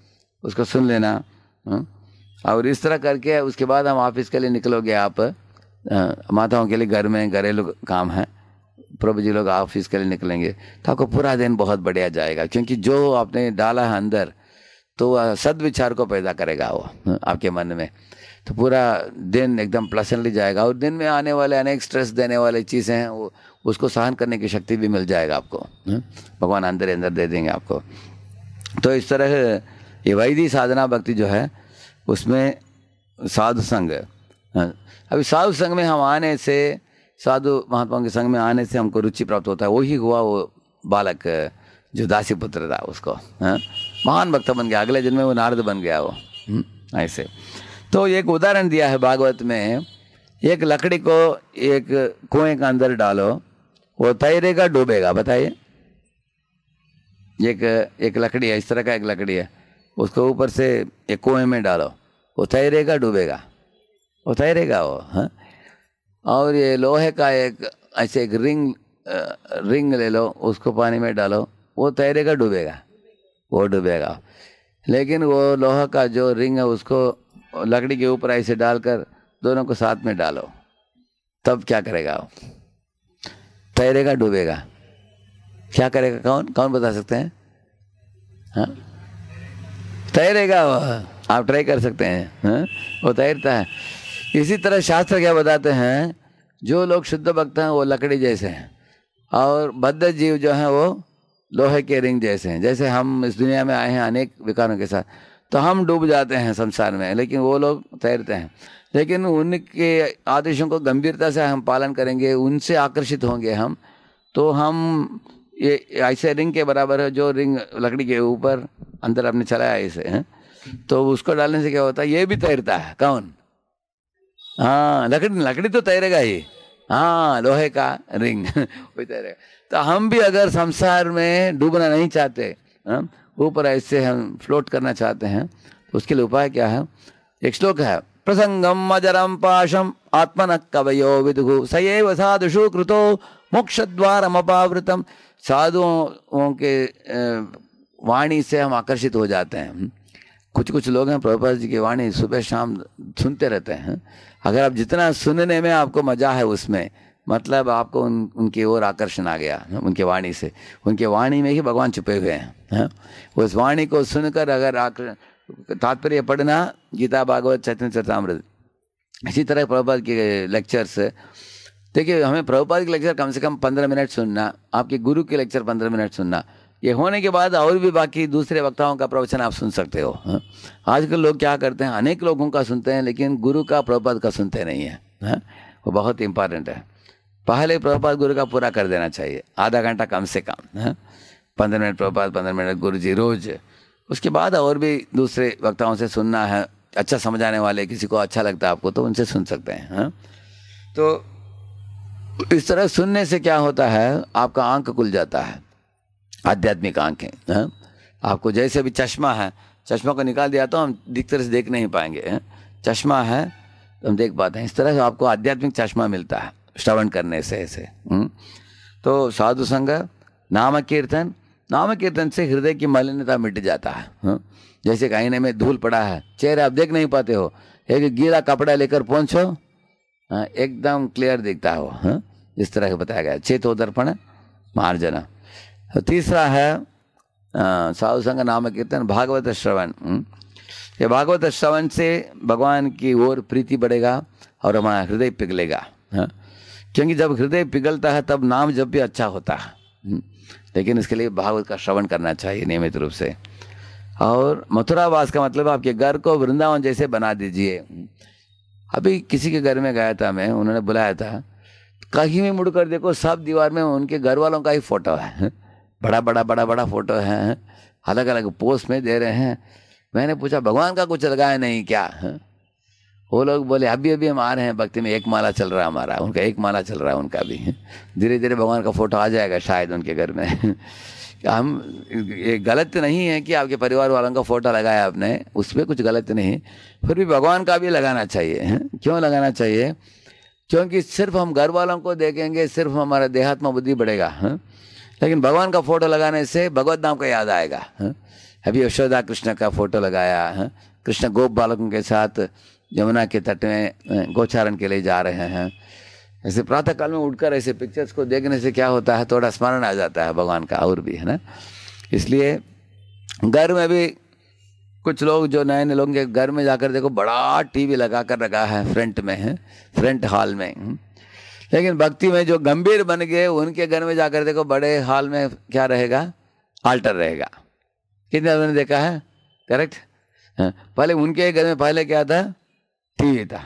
उसको सुन लेना, हाँ? और इस तरह करके उसके बाद हम ऑफिस के लिए निकलोगे आप, माताओं के लिए घर में घरेलू काम है, प्रभु जी लोग ऑफिस के लिए निकलेंगे, तो आपको पूरा दिन बहुत बढ़िया जाएगा, क्योंकि जो आपने डाला है अंदर तो सद्विचार को पैदा करेगा वो आपके मन में, तो पूरा दिन एकदम प्लेसेंटली जाएगा। और दिन में आने वाले अनेक स्ट्रेस देने वाले चीज़ें हैं वो उसको सहन करने की शक्ति भी मिल जाएगा आपको, भगवान अंदर अंदर दे देंगे आपको। तो इस तरह ये वैदिक साधना भक्ति जो है उसमें साधु संग, अभी साधु संग में हम आने से, साधु महात्माओं के संग में आने से हमको रुचि प्राप्त होता है। वही हुआ वो बालक जो दासी पुत्र था, उसको महान भक्त बन गया, अगले जन्म में वो नारद बन गया वो, ऐसे। तो एक उदाहरण दिया है भागवत में, एक लकड़ी को एक कुएं के अंदर डालो, वो तैरेगा डूबेगा? बताइए। एक लकड़ी है, इस तरह का एक लकड़ी है, उसको ऊपर से एक कुएं में डालो, वो तैरेगा डूबेगा? वो तैरेगा वो, हाँ? और ये लोहे का एक ऐसे एक रिंग ले लो, उसको पानी में डालो, वो तैरेगा डूबेगा? वो डूबेगा। लेकिन वो लोहा का जो रिंग है उसको लकड़ी के ऊपर ऐसे डालकर दोनों को साथ में डालो, तब क्या करेगा वो? तैरेगा डूबेगा? क्या करेगा? कौन कौन बता सकते हैं? हाँ, तैरेगा वो, आप ट्राई कर सकते हैं, हाँ? वो तैरता है। इसी तरह शास्त्र क्या बताते हैं, जो लोग शुद्ध भक्त हैं वो लकड़ी जैसे हैं, और बद्ध जीव जो हैं वो लोहे के रिंग जैसे हैं। जैसे हम इस दुनिया में आए हैं अनेक विकारों के साथ, तो हम डूब जाते हैं संसार में, लेकिन वो लोग तैरते हैं। लेकिन उनके आदेशों को गंभीरता से हम पालन करेंगे, उनसे आकर्षित होंगे हम, तो हम ये ऐसे रिंग के बराबर है, जो रिंग लकड़ी के ऊपर अंदर आपने चलाया ऐसे, हैं? तो उसको डालने से क्या होता है, ये भी तैरता है। कौन? हाँ, लकड़ी तो तैरेगा ही, हाँ, लोहे का रिंग वही तरह। तो हम भी अगर संसार में डूबना नहीं चाहते, ऊपर ऐसे हम फ्लोट करना चाहते हैं, तो उसके लिए उपाय क्या है? एक श्लोक है, प्रसंगम अजरम पाशम आत्मन कवयो विदुः सयैव साधुषु कृतो मोक्ष द्वारम अपावृतम। साधुओं के वाणी से हम आकर्षित हो जाते हैं। कुछ कुछ लोग हैं प्रभुपाद जी की वाणी सुबह शाम सुनते रहते हैं। अगर आप जितना सुनने में आपको मजा है उसमें, मतलब आपको उनकी ओर आकर्षण आ गया उनके वाणी से। उनके वाणी में ही भगवान छुपे हुए हैं। उस वाणी को सुनकर अगर तात्पर्य पढ़ना गीता भागवत चैतन्य चरितामृत, इसी तरह प्रभुपाद के लेक्चर्स। देखिए, हमें प्रभुपाद के लेक्चर कम से कम 15 मिनट सुनना, आपके गुरु के लेक्चर 15 मिनट सुनना, ये होने के बाद और भी बाकी दूसरे वक्ताओं का प्रवचन आप सुन सकते हो। आजकल लोग क्या करते हैं, अनेक लोगों का सुनते हैं लेकिन गुरु का प्रभुपाद का सुनते नहीं है। वो बहुत इंपॉर्टेंट है। पहले प्रभुपाद गुरु का पूरा कर देना चाहिए, आधा घंटा कम से कम। 15 मिनट प्रभुपाद, 15 मिनट गुरु जी रोज। उसके बाद और भी दूसरे वक्ताओं से सुनना है, अच्छा समझाने वाले, किसी को अच्छा लगता है आपको तो उनसे सुन सकते हैं। तो इस तरह सुनने से क्या होता है, आपका आंख खुल जाता है, आध्यात्मिक आंखें। आपको जैसे भी चश्मा है, चश्मा को निकाल दिया तो हम दिख तरह से देख नहीं पाएंगे। चश्मा है तो हम देख पाते हैं। इस तरह से आपको आध्यात्मिक चश्मा मिलता है श्रवण करने से ऐसे। तो साधु संग, नाम कीर्तन, नाम कीर्तन से हृदय की मलिनता मिट जाता है। जैसे आईने में धूल पड़ा है, चेहरे आप देख नहीं पाते हो, एक गीला कपड़ा लेकर पहुंचो, एकदम क्लियर दिखता है वो। इस तरह से बताया गया, चेतो दर्पण मार्जना। तीसरा है साधु संग, नाम कीर्तन, भागवत श्रवण। ये भागवत श्रवण से भगवान की ओर प्रीति बढ़ेगा और हमारा हृदय पिघलेगा। क्योंकि जब हृदय पिघलता है तब नाम जब भी अच्छा होता है। लेकिन इसके लिए भागवत का श्रवण करना चाहिए नियमित रूप से। और मथुरावास का मतलब आपके घर को वृंदावन जैसे बना दीजिए। अभी किसी के घर में गया था मैं, उन्होंने बुलाया था, कहीं भी मुड़कर देखो सब दीवार में उनके घर वालों का ही फोटो है। बड़ा बड़ा फोटो है, अलग अलग पोस्ट में दे रहे हैं। मैंने पूछा भगवान का कुछ लगाया नहीं क्या? वो लोग बोले अभी अभी हम आ रहे हैं भक्ति में, एक माला चल रहा है हमारा, उनका एक माला चल रहा है उनका भी। धीरे धीरे भगवान का फोटो आ जाएगा शायद उनके घर में। हम, ये गलत नहीं है कि आपके परिवार वालों का फोटो लगाया आपने, उसमें कुछ गलत नहीं, फिर भी भगवान का भी लगाना चाहिए। क्यों लगाना चाहिए? क्योंकि सिर्फ हम घर वालों को देखेंगे, सिर्फ हमारा देहात्म बुद्धि बढ़ेगा। लेकिन भगवान का फोटो लगाने से भगवत नाम का याद आएगा। अभी यशोदा कृष्ण का फोटो लगाया, कृष्ण गोप बालकों के साथ यमुना के तट में गोचारण के लिए जा रहे हैं। ऐसे प्रातः काल में उठकर ऐसे पिक्चर्स को देखने से क्या होता है, थोड़ा स्मरण आ जाता है भगवान का और भी, है ना। इसलिए घर में भी कुछ लोग जो नए नए लोग के घर में जाकर देखो बड़ा टीवी लगा कर रखा है फ्रंट में, है फ्रंट हॉल में। लेकिन भक्ति में जो गंभीर बन गए उनके घर में जाकर देखो बड़े हॉल में क्या रहेगा, आल्टर रहेगा। कितने लोगों ने देखा है? करेक्ट। पहले उनके घर में पहले क्या था? टीवी था।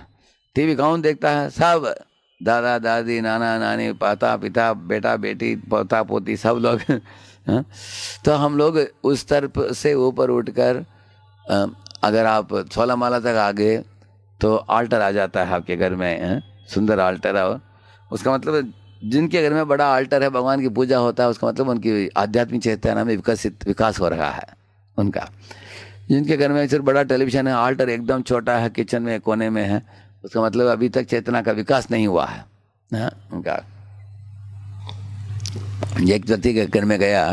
टीवी कौन देखता है? सब दादा दादी, नाना नानी, पाता पिता, बेटा बेटी, पोता पोती, सब लोग। तो हम लोग उस तरफ से ऊपर उठकर अगर आप 16 माला तक आ गए तो आल्टर आ जाता है आपके घर में, सुंदर आल्टर। और उसका मतलब जिनके घर में बड़ा आल्टर है, भगवान की पूजा होता है, उसका मतलब उनकी आध्यात्मिक चेतना में विकास हो रहा है उनका। जिनके घर में सिर्फ बड़ा टेलीविजन है, आल्टर एकदम छोटा है, किचन में कोने में है, उसका मतलब अभी तक चेतना का विकास नहीं हुआ है उनका। एक व्यक्ति के घर में गया,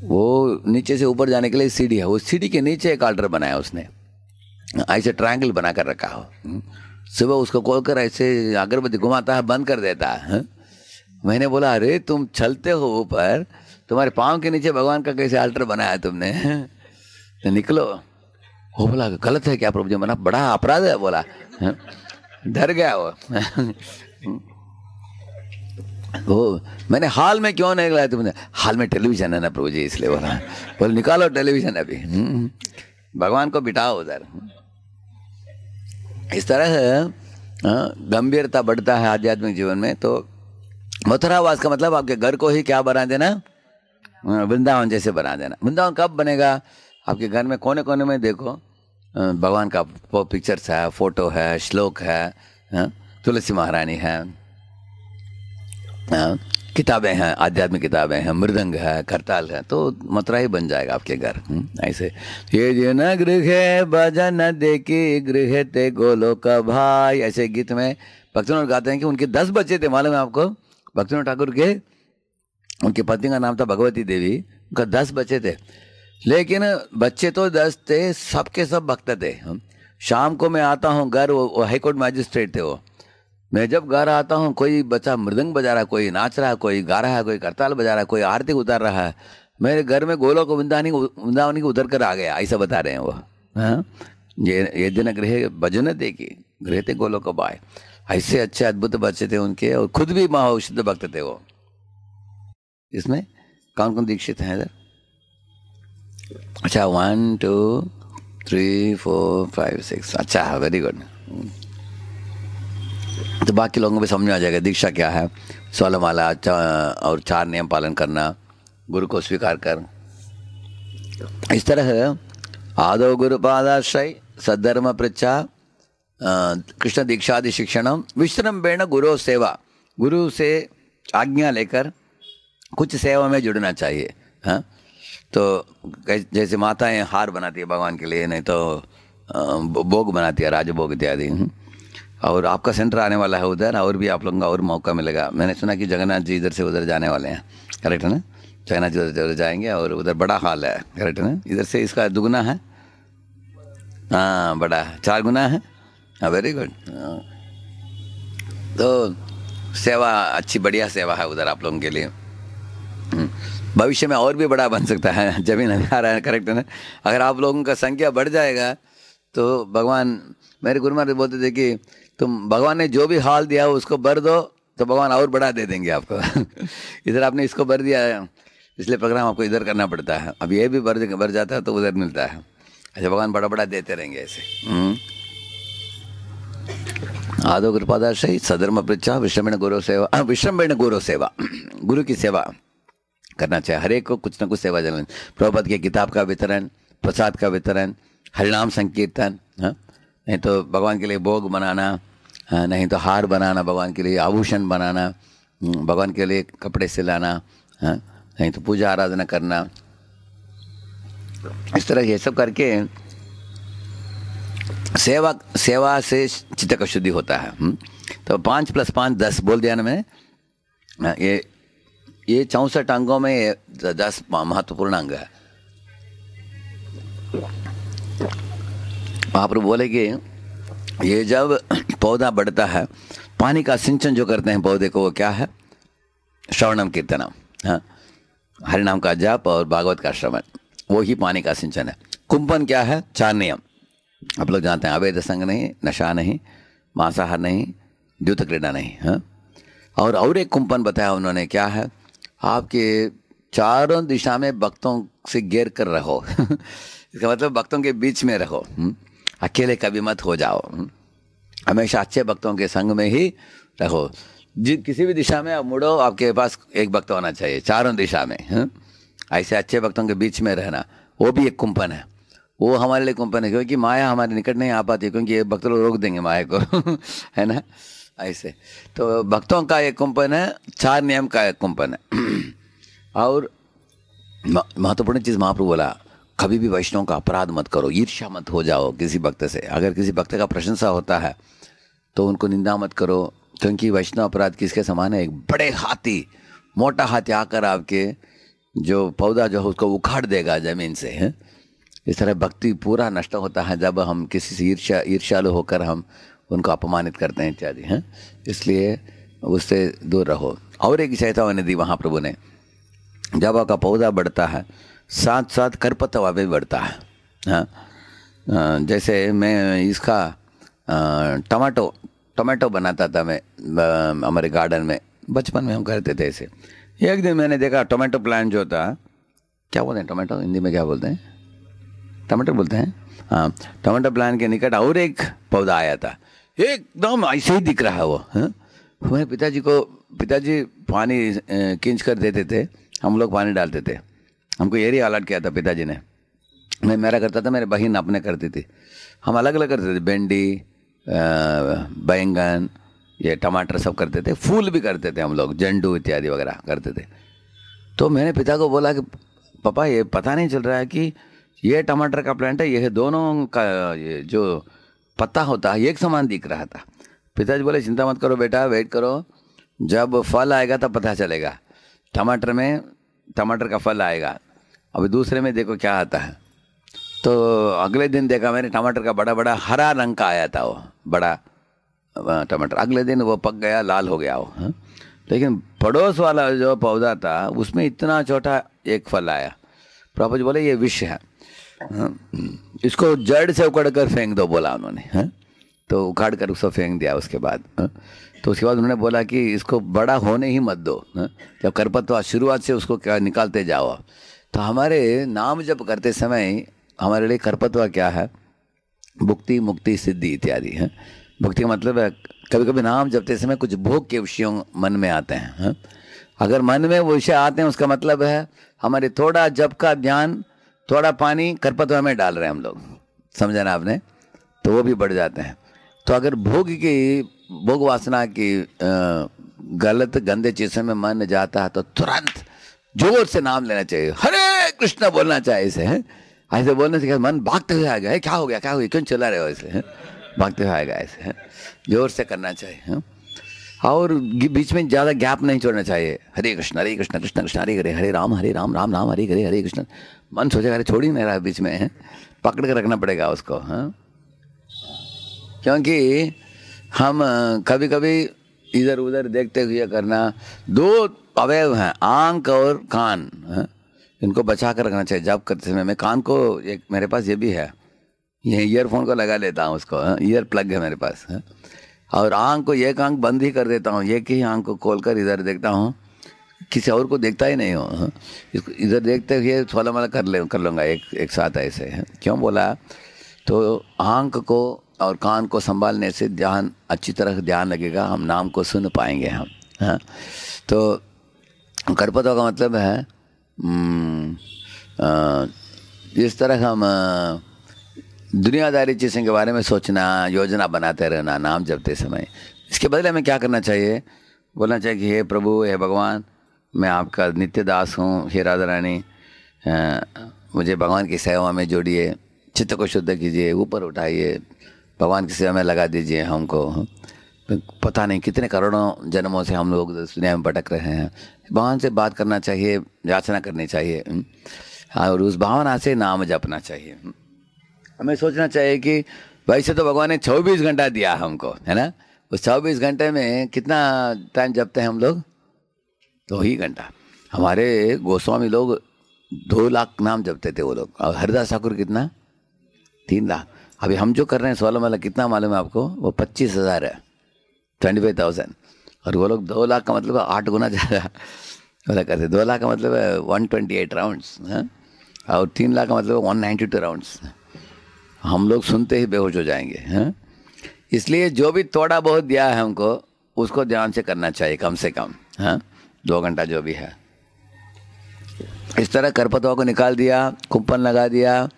वो नीचे से ऊपर जाने के लिए सीढ़ी है, वो सीढ़ी के नीचे एक आल्टर बनाया उसने, ऐसे ट्रायंगल बना कर रखा हो। सुबह उसको खोलकर ऐसे अगरबत्ती घुमाता है, बंद कर देता है। मैंने बोला अरे तुम चलते हो ऊपर, तुम्हारे पाँव के नीचे भगवान का कैसे आल्टर बनाया तुमने? तो निकलो। वो बोला गलत है क्या प्रभु जी? मना बड़ा अपराध है। बोला डर गया वो मैंने हॉल में क्यों नहीं लाया तुमने? हॉल में टेलीविजन है ना प्रभु जी, इसलिए बोला। बोले निकालो टेलीविजन अभी, भगवान को बिठाओ उधर। इस तरह से गंभीरता बढ़ता है आध्यात्मिक जीवन में। तो मथुरावास का मतलब आपके घर को ही क्या बना देना? वृंदावन जैसे बना देना। वृंदावन कब बनेगा? आपके घर में कोने कोने में देखो भगवान का पिक्चर्स है, फोटो है, श्लोक है, तुलसी महारानी है, किताबें हैं, आध्यात्मिक किताबें हैं, मृदंग है, करताल है, तो मथुरा ही बन जाएगा आपके घर। ऐसे ये जिन गृह भजन देखी गृह ते गोलोक भाई, ऐसे गीत में भक्तिविनोद गाते हैं कि उनके 10 बच्चे थे, मालूम है आपको? भक्तिविनोद ठाकुर के, उनकी पत्नी का नाम था भगवती देवी, उनका 10 बच्चे थे, लेकिन बच्चे तो 10 थे, सबके सब भक्त थे। शाम को मैं आता हूँ घर, वो हाईकोर्ट मैजिस्ट्रेट थे वो, मैं जब घर आता हूँ कोई बच्चा मृदंग बजा रहा है, कोई नाच रहा है, कोई गा रहा है, कोई करताल बजा रहा है, कोई आरती उतार रहा है, मेरे घर में गोलोक वृंदावनी को उतर कर आ गया, ऐसा बता रहे हैं वो। हाँ, ये दिन गृह भजन देखी गृह थे गोलोक बाय, ऐसे अच्छे अद्भुत बच्चे थे उनके, और खुद भी महाशुद्ध भक्त थे वो। इसमें कौन कौन दीक्षित हैं इधर? अच्छा, 1 2 3 4 5 6, अच्छा है, वेरी गुड। तो बाकी लोगों को भी समझ में आ जाएगा दीक्षा क्या है। 16 माला और 4 नियम पालन करना, गुरु को स्वीकार कर, इस तरह है। आदो गुरुपादाश्रय सद्धर्म पृच्छा कृष्ण दीक्षादि शिक्षणम विश्रम्भेण गुरु सेवा, गुरु से आज्ञा लेकर कुछ सेवा में जुड़ना चाहिए। हाँ, तो जैसे माताएं हार बनाती है भगवान के लिए, नहीं तो भोग बनाती है, राजभोग इत्यादि। और आपका सेंटर आने वाला है उधर, और भी आप लोगों का और मौका मिलेगा। मैंने सुना कि जगन्नाथ जी इधर से उधर जाने वाले हैं, करेक्ट है ना? जगन्नाथ जी उधर जाएंगे और उधर बड़ा हॉल है, करेक्ट है ना? इधर से इसका दुगना है, हाँ बड़ा 4 गुना है, हाँ वेरी गुड। तो सेवा अच्छी बढ़िया सेवा है उधर आप लोगों के लिए। भविष्य में और भी बड़ा बन सकता है, जमीन अभी आ रहा है, करेक्ट है ना? अगर आप लोगों का संख्या बढ़ जाएगा तो भगवान, मेरे गुरु महाराज बोलते थे कि तुम भगवान ने जो भी हाल दिया हो उसको भर दो तो भगवान और बड़ा दे देंगे आपको। इधर आपने इसको भर दिया है, इसलिए प्रोग्राम आपको इधर करना पड़ता है। अब ये भी भर जाता है तो उधर मिलता है। अच्छा, भगवान बड़ा बड़ा देते रहेंगे ऐसे। आदो कृपादाश्रय सधर्म पृच्छा विश्रम्भेण गुरु सेवा, विश्रम्भेण गुरु सेवा, गुरु की सेवा करना चाहिए। हर एक को कुछ ना कुछ सेवा चलन, प्रभुपाद की किताब का वितरण, प्रसाद का वितरण, हरिनाम संकीर्तन, नहीं तो भगवान के लिए भोग बनाना, नहीं तो हार बनाना, भगवान के लिए आभूषण बनाना, भगवान के लिए कपड़े सिलाना, नहीं तो पूजा आराधना करना, इस तरह ये सब करके सेवा से चित्त का शुद्धि होता है। तो 5 + 5 10 बोल दिया ना मैंने। ये 64 अंगों में 10 महत्वपूर्ण अंग है। महाप्रभु बोले कि ये जब पौधा बढ़ता है, पानी का सिंचन जो करते हैं पौधे को, वो क्या है? श्रवणम कीर्तनम, हाँ, हरिनाम का जाप और भागवत का श्रवण, वो ही पानी का सिंचन है। कुंपन क्या है? 4 नियम आप लोग जानते हैं, अवैध संग नहीं, नशा नहीं, मांसाहार नहीं, द्यूत क्रीड़ा नहीं। हाँ, और एक कुंपन बताया उन्होंने, क्या है? आपके चारों दिशा में भक्तों से घेर कर रहो। इसका मतलब भक्तों के बीच में रहो, अकेले कभी मत हो जाओ, हमेशा अच्छे भक्तों के संग में ही रहो। किसी भी दिशा में आप मुड़ो, आपके पास एक भक्त होना चाहिए, चारों दिशा में। ऐसे अच्छे भक्तों के बीच में रहना, वो भी एक कुंपन है। वो हमारे लिए कुंपन है, क्योंकि माया हमारे निकट नहीं आ पाती, क्योंकि ये भक्त लोग रोक देंगे माया को। है ना? ऐसे तो भक्तों का एक कुंपन है, 4 नियम का एक कुंपन है। और महत्वपूर्ण चीज़ महाप्रभु बोला, कभी भी वैष्णव का अपराध मत करो, ईर्ष्या मत हो जाओ किसी भक्त से। अगर किसी भक्त का प्रशंसा होता है तो उनको निंदा मत करो, क्योंकि वैष्णव अपराध किसके समान है? एक बड़े हाथी, मोटा हाथी आकर आपके जो पौधा जो है उसको उखाड़ देगा जमीन से। है इस तरह भक्ति पूरा नष्ट होता है जब हम किसी से ईर्ष्यालु होकर हम उनको अपमानित करते हैं इत्यादि। हैं, इसलिए उससे दूर रहो। और एक चेतावनी दी वहाँ प्रभु ने, जब आपका पौधा बढ़ता है साथ साथ खरपतवार भी बढ़ता है। हाँ, जैसे मैं इसका टमाटो बनाता था मैं हमारे गार्डन में, बचपन में हम करते थे ऐसे। एक दिन मैंने देखा टमाटो प्लांट जो था, क्या बोलते हैं टमाटो हिंदी में, क्या बोलते हैं? टमाटर बोलते हैं। हाँ, टमाटो प्लांट के निकट और एक पौधा आया था, एकदम ऐसे ही दिख रहा है वो। मेरे पिताजी पानी खींच कर देते थे, हम लोग पानी डालते थे। हमको एरिया अलॉट किया था पिताजी ने, मैं मेरा करता था, मेरे बहन अपने करती थी। हम अलग अलग करते थे, भिंडी, बैंगन, ये टमाटर सब करते थे, फूल भी करते थे हम लोग, झंडू इत्यादि वगैरह करते थे। तो मैंने पिता को बोला कि पापा ये पता नहीं चल रहा है कि ये टमाटर का प्लांट है, ये दोनों का ये जो पत्ता होता है एक समान दिख रहा था। पिताजी बोले चिंता मत करो बेटा, वेट करो, जब फल आएगा तब पता चलेगा। टमाटर में टमाटर का फल आएगा, अभी दूसरे में देखो क्या आता है। तो अगले दिन देखा मैंने टमाटर का बड़ा बड़ा हरा रंग का आया था, वो बड़ा टमाटर। अगले दिन वो पक गया, लाल हो गया वो। लेकिन पड़ोस वाला जो पौधा था उसमें इतना छोटा एक फल आया। प्रभु जी बोले ये विष है, इसको जड़ से उखड़ कर फेंक दो, बोला उन्होंने। तो उखाड़ कर उसको फेंक दिया। उसके बाद तो उसके बाद उन्होंने बोला कि इसको बड़ा होने ही मत दो, जब खरपतवार शुरुआत से उसको क्या निकालते जाओ। तो हमारे नाम जप करते समय हमारे लिए खरपतवार क्या है, भुक्ति मुक्ति सिद्धि इत्यादि है। भक्ति का मतलब है कभी कभी नाम जपते समय कुछ भोग के विषयों मन में आते हैं। अगर मन में वो विषय आते हैं उसका मतलब है हमारे थोड़ा जप का ध्यान, थोड़ा पानी खरपतवार में डाल रहे हैं हम लोग, समझा ना आपने, तो वो भी बढ़ जाते हैं। तो अगर भोग वासना की गलत गंदे चीज़ों में मन जाता है तो तुरंत जोर से नाम लेना चाहिए, हरे कृष्ण बोलना चाहिए। इसे ऐसे बोलने से मन भागते हुए आ गया, क्या हो गया क्या हो गया, क्यों चला रहे हो ऐसे, भागते हुए आएगा ऐसे, जोर से करना चाहिए। और बीच में ज़्यादा गैप नहीं छोड़ना चाहिए। हरे कृष्ण कृष्ण कृष्ण हरे हरे, हरे राम राम राम हरे हरे, हरे कृष्ण। मन सोचेगा अरे छोड़ ही नहीं रहा बीच में, पकड़ कर रखना पड़ेगा उसको। क्योंकि हम कभी कभी इधर उधर देखते हुए करना, दो अवयव हैं आंख और कान, इनको बचा कर रखना चाहिए जब करते समय। मैं कान को एक मेरे पास ये भी है, ये ईयरफोन को लगा लेता हूँ उसको, ईयर प्लग है मेरे पास। और आंख को एक आंख बंद ही कर देता हूँ, एक ही आंख को खोलकर इधर देखता हूँ, किसी और को देखता ही नहीं हूँ। इसको इधर देखते हुए थोड़ा मला कर लूँगा एक साथ ऐसे। क्यों बोला, तो आंख को और कान को संभालने से ध्यान अच्छी तरह ध्यान लगेगा, हम नाम को सुन पाएंगे हम। हाँ, तो खरपतवार का मतलब है इस तरह हम दुनियादारी चीज़ों के बारे में सोचना, योजना बनाते रहना नाम जपते समय। इसके बदले हमें क्या करना चाहिए, बोलना चाहिए कि हे प्रभु, हे भगवान, मैं आपका नित्य दास हूँ, हे राधा रानी, मुझे भगवान की सेवा में जोड़िए, चित्त को शुद्ध कीजिए, ऊपर उठाइए, भगवान की सेवा में लगा दीजिए हमको। पता नहीं कितने करोड़ों जन्मों से हम लोग दुनिया में भटक रहे हैं। भगवान से बात करना चाहिए, याचना करनी चाहिए, और उस भावना से नाम जपना चाहिए। हमें सोचना चाहिए कि वैसे तो भगवान ने 24 घंटा दिया हमको, है ना, उस 24 घंटे में कितना टाइम जपते हैं हम लोग, 2 ही घंटा। हमारे गोस्वामी लोग 2 लाख नाम जपते थे वो लोग, और हरिदास ठाकुर कितना, 3 लाख। अभी हम जो कर रहे हैं 16 वाला कितना मालूम है आपको, वो 25,000 है, 25,000। और वो लोग 2 लाख का मतलब 8 गुना ज़्यादा वाला करते। 2 लाख का मतलब है 128 राउंड्स, और 3 लाख का मतलब 192 राउंड्स। हम लोग सुनते ही बेहोश हो जाएंगे, हैं। इसलिए जो भी थोड़ा बहुत दिया है हमको उसको ध्यान से करना चाहिए, कम से कम, हाँ, 2 घंटा जो भी है। इस तरह खरपतवार को निकाल दिया, कुंपन लगा दिया,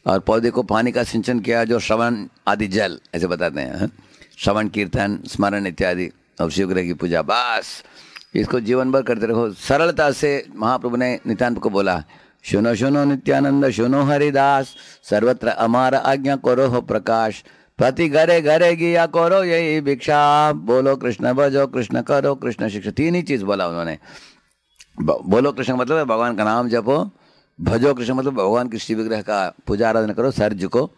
और पौधे को पानी का सिंचन किया, जो श्रवण आदि जल ऐसे बताते हैं, श्रवण कीर्तन स्मरण इत्यादि, और शिवग्रह की पूजा, बस इसको जीवन भर करते रहो सरलता से। महाप्रभु ने नित्यानंद को बोला, सुनो सुनो नित्यानंद, सुनो हरिदास, सर्वत्र हमारा आज्ञा करो हो प्रकाश, प्रति घरे घरे गिया करो यही भिक्षा, बोलो कृष्ण भजो कृष्ण करो कृष्ण शिक्षा। 3 ही चीज़ बोला उन्होंने। बोलो कृष्ण मतलब है भगवान का नाम जपो, भजो कृष्ण मतलब भगवान के श्री विग्रह का पूजा आराधना करो, सर झुको,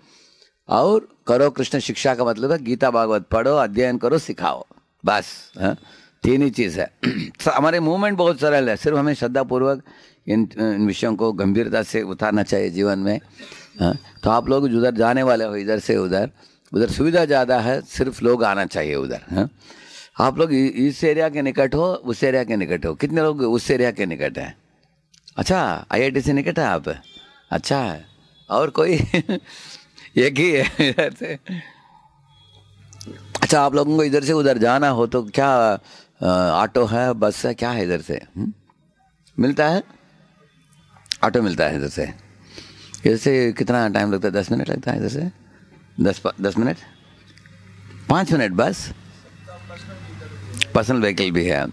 और करो कृष्ण शिक्षा का मतलब है गीता भागवत पढ़ो, अध्ययन करो, सिखाओ, बस। 3 ही चीज़ है। हमारे मूवमेंट बहुत सरल है, सिर्फ हमें श्रद्धापूर्वक इन विषयों को गंभीरता से उतारना चाहिए जीवन में। तो आप लोग उधर जाने वाले हो, इधर से उधर, उधर सुविधा ज़्यादा है, सिर्फ लोग आना चाहिए उधर। आप लोग इस एरिया के निकट हो, उस एरिया के निकट हो, कितने लोग उस एरिया के निकट हैं? अच्छा, IIT से निकट है आप? अच्छा है, और कोई? एक ही है इधर से। अच्छा, आप लोगों को इधर से उधर जाना हो तो क्या ऑटो है, बस है, क्या है इधर से? मिलता है, ऑटो मिलता है इधर से। इधर से कितना टाइम लगता है? 10 मिनट लगता है इधर से, 10 मिनट, 5 मिनट बस। पर्सनल व्हीकल भी है,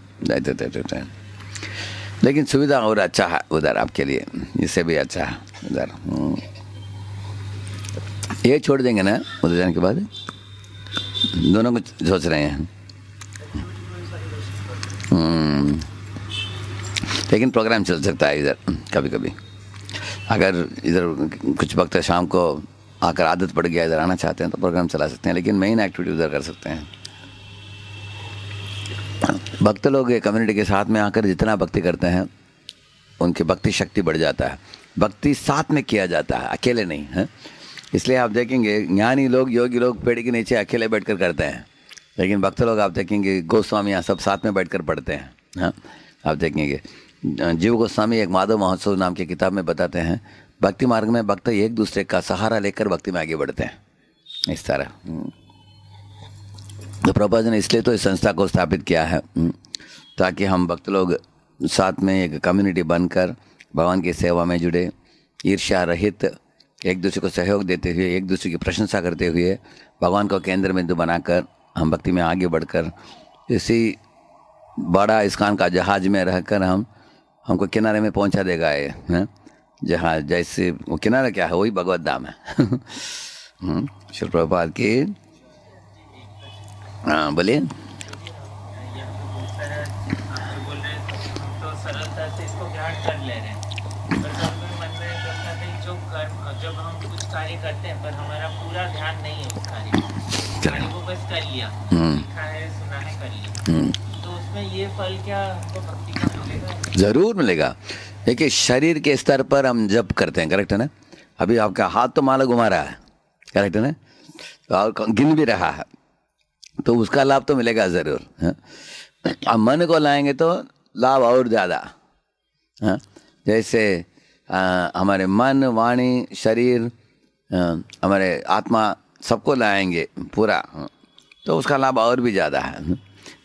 लेकिन सुविधा और अच्छा है उधर आपके लिए, इससे भी अच्छा है उधर। ये छोड़ देंगे ना उधर जाने के बाद, दोनों को सोच रहे हैं। लेकिन प्रोग्राम चल सकता है इधर कभी कभी, अगर इधर कुछ वक्त शाम को आकर आदत पड़ गया इधर आना चाहते हैं तो प्रोग्राम चला सकते हैं, लेकिन मेन एक्टिविटी उधर कर सकते हैं। भक्त लोग कम्युनिटी के साथ में आकर जितना भक्ति करते हैं उनकी भक्ति शक्ति बढ़ जाता है। भक्ति साथ में किया जाता है, अकेले नहीं है। इसलिए आप देखेंगे ज्ञानी लोग, योगी लोग पेड़ के नीचे अकेले बैठकर करते हैं, लेकिन भक्त लोग आप देखेंगे गोस्वामी सब साथ में बैठकर पढ़ते हैं। हाँ, आप देखेंगे जीव गोस्वामी एक माधव महोत्सव नाम की किताब में बताते हैं, भक्ति मार्ग में भक्त एक दूसरे का सहारा लेकर भक्ति में आगे बढ़ते हैं इस तरह। तो प्रभुपाद ने इसलिए तो इस संस्था को स्थापित किया है, ताकि हम भक्त लोग साथ में एक कम्युनिटी बनकर भगवान की सेवा में जुड़े, ईर्ष्या रहित, एक दूसरे को सहयोग देते हुए, एक दूसरे की प्रशंसा करते हुए, भगवान को केंद्र बिंदु बनाकर हम भक्ति में आगे बढ़कर इसी बड़ा इस्कान का जहाज में रहकर हमको किनारे में पहुंचा देगा ये जहाज। जैसे वो किनारा क्या है, वही भगवत धाम है। श्री प्रभुपाद की। हाँ बोलिए। सरलता से इसको ग्रहण कर ले रहे हैं, पर कभी मन में प्रश्न आता है जो कर्म, जब हम कुछ कार्य करते हैं पर हमारा पूरा ध्यान नहीं है उस कार्य को बस कर लिया, लिखा है, सुना है, कर लिया, तो उसमें ये फल क्या हमको भक्ति का मिलेगा? जरूर मिलेगा। देखिए शरीर के स्तर पर हम जप करते हैं, करेक्ट है ना? अभी आपका हाथ तो माला घुमा रहा है, करेक्ट है ना? और गिन भी रहा है, तो उसका लाभ तो मिलेगा जरूर। अब मन को लाएंगे तो लाभ और ज़्यादा। जैसे हमारे मन, वाणी, शरीर, हमारे आत्मा सबको लाएंगे पूरा, तो उसका लाभ और भी ज़्यादा है।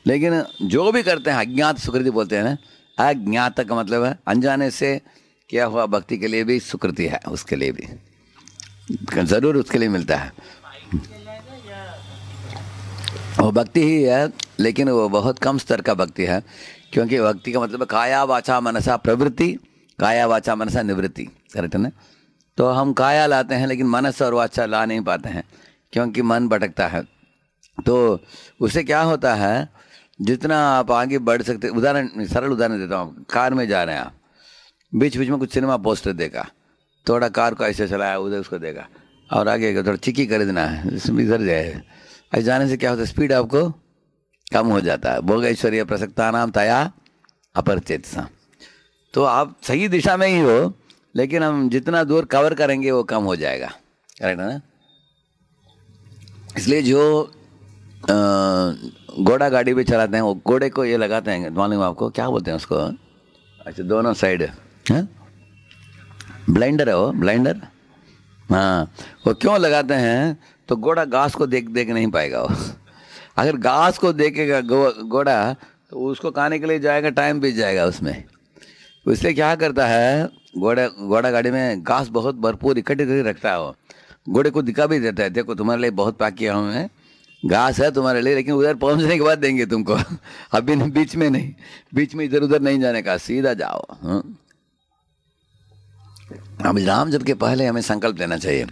लेकिन जो भी करते हैं अज्ञात सुकृति बोलते हैं ना, अज्ञात का मतलब है अनजाने से किया हुआ भक्ति के लिए भी सुकृति है, उसके लिए भी ज़रूर उसके लिए मिलता है। वो भक्ति ही है, लेकिन वो बहुत कम स्तर का भक्ति है, क्योंकि भक्ति का मतलब काया वाचा मनसा प्रवृत्ति, काया वाचा मनसा निवृत्ति, करेक्ट है ना? तो हम काया लाते हैं लेकिन मनस और वाचा ला नहीं पाते हैं, क्योंकि मन भटकता है। तो उससे क्या होता है, जितना आप आगे बढ़ सकते, सरल उदाहरण देता हूँ। कार में जा रहे हैं आप, बीच बीच में कुछ सिनेमा पोस्टर देखा, थोड़ा कार को ऐसे चलाया, उधर उसको देखा, और आगे थोड़ा चिक्की खरीदना है, इसमें इधर जाए, ऐसे जाने से क्या होता है, स्पीड आपको कम हो जाता है। भोग ऐश्वर्य प्रसक्ता नाम तया अपरिचित सा। तो आप सही दिशा में ही हो, लेकिन हम जितना दूर कवर करेंगे वो कम हो जाएगा, करेक्ट है ना? इसलिए जो घोड़ा गाड़ी भी चलाते हैं, वो घोड़े को ये लगाते हैं, मालूम आपको क्या बोलते हैं उसको? अच्छा, दोनों साइड है, ब्लाइंडर है वो, ब्लाइंडर। हाँ, वो क्यों लगाते हैं? तो घोड़ा घास को देख नहीं पाएगा वो। अगर घास को देखेगा घोड़ा तो उसको खाने के लिए जाएगा, टाइम बीत जाएगा उसमें। इसलिए क्या करता है, घोड़ा गाड़ी में घास बहुत भरपूर इकट्ठी करके रखता है। वो घोड़े को दिखा भी देता है, देखो तुम्हारे लिए बहुत पैक किया हूँ मैं, घास है तुम्हारे लिए, लेकिन उधर पहुँचने के बाद देंगे तुमको, अभी बीच में नहीं, बीच में इधर उधर नहीं जाने का, सीधा जाओ। अब नाम जप के पहले हमें संकल्प लेना चाहिए।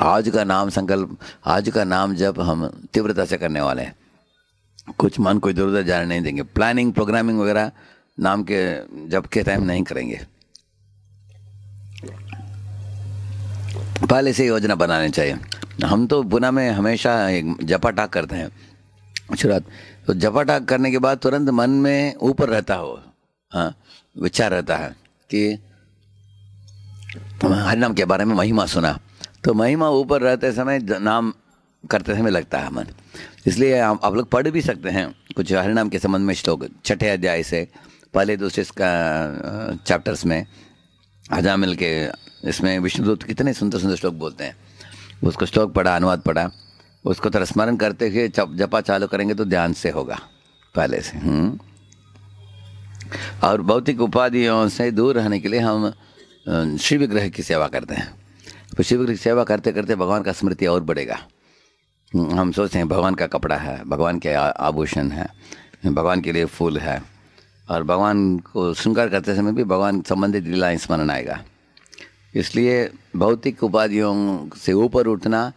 आज का नाम संकल्प, आज का नाम जब हम तीव्रता से करने वाले हैं, कुछ मन को इधर उधर जाने नहीं देंगे। प्लानिंग प्रोग्रामिंग वगैरह नाम के जप के टाइम नहीं करेंगे, पहले से योजना बनानी चाहिए। हम तो पुणे में हमेशा एक जपाटाक करते हैं शुरुआत, तो जपाटाक करने के बाद तुरंत मन में ऊपर रहता हो, हाँ, विचार रहता है कि हरिनाम के बारे में महिमा सुना, तो महिमा ऊपर रहते समय नाम करते समय लगता है मन। इसलिए आप लोग पढ़ भी सकते हैं कुछ हरिनाम के संबंध में श्लोक, छठे अध्याय से पहले दूसरे चैप्टर्स में हजामिल के, इसमें विष्णुदूत कितने सुंदर सुंदर श्लोक बोलते हैं। उसको श्लोक पढ़ा, अनुवाद पढ़ा, उसको थोड़ा स्मरण करते हुए जपा चालू करेंगे तो ध्यान से होगा पहले से। और भौतिक उपाधियों से दूर रहने के लिए हम शिव विग्रह की सेवा करते हैं। तो शिव विग्रह की सेवा करते करते भगवान का स्मृति और बढ़ेगा। हम सोचते हैं भगवान का कपड़ा है, भगवान के आभूषण है, भगवान के लिए फूल है, और भगवान को श्रृंगार करते समय भी भगवान संबंधित लीलाएं स्मरण आएगा। इसलिए भौतिक उपाधियों से ऊपर उठना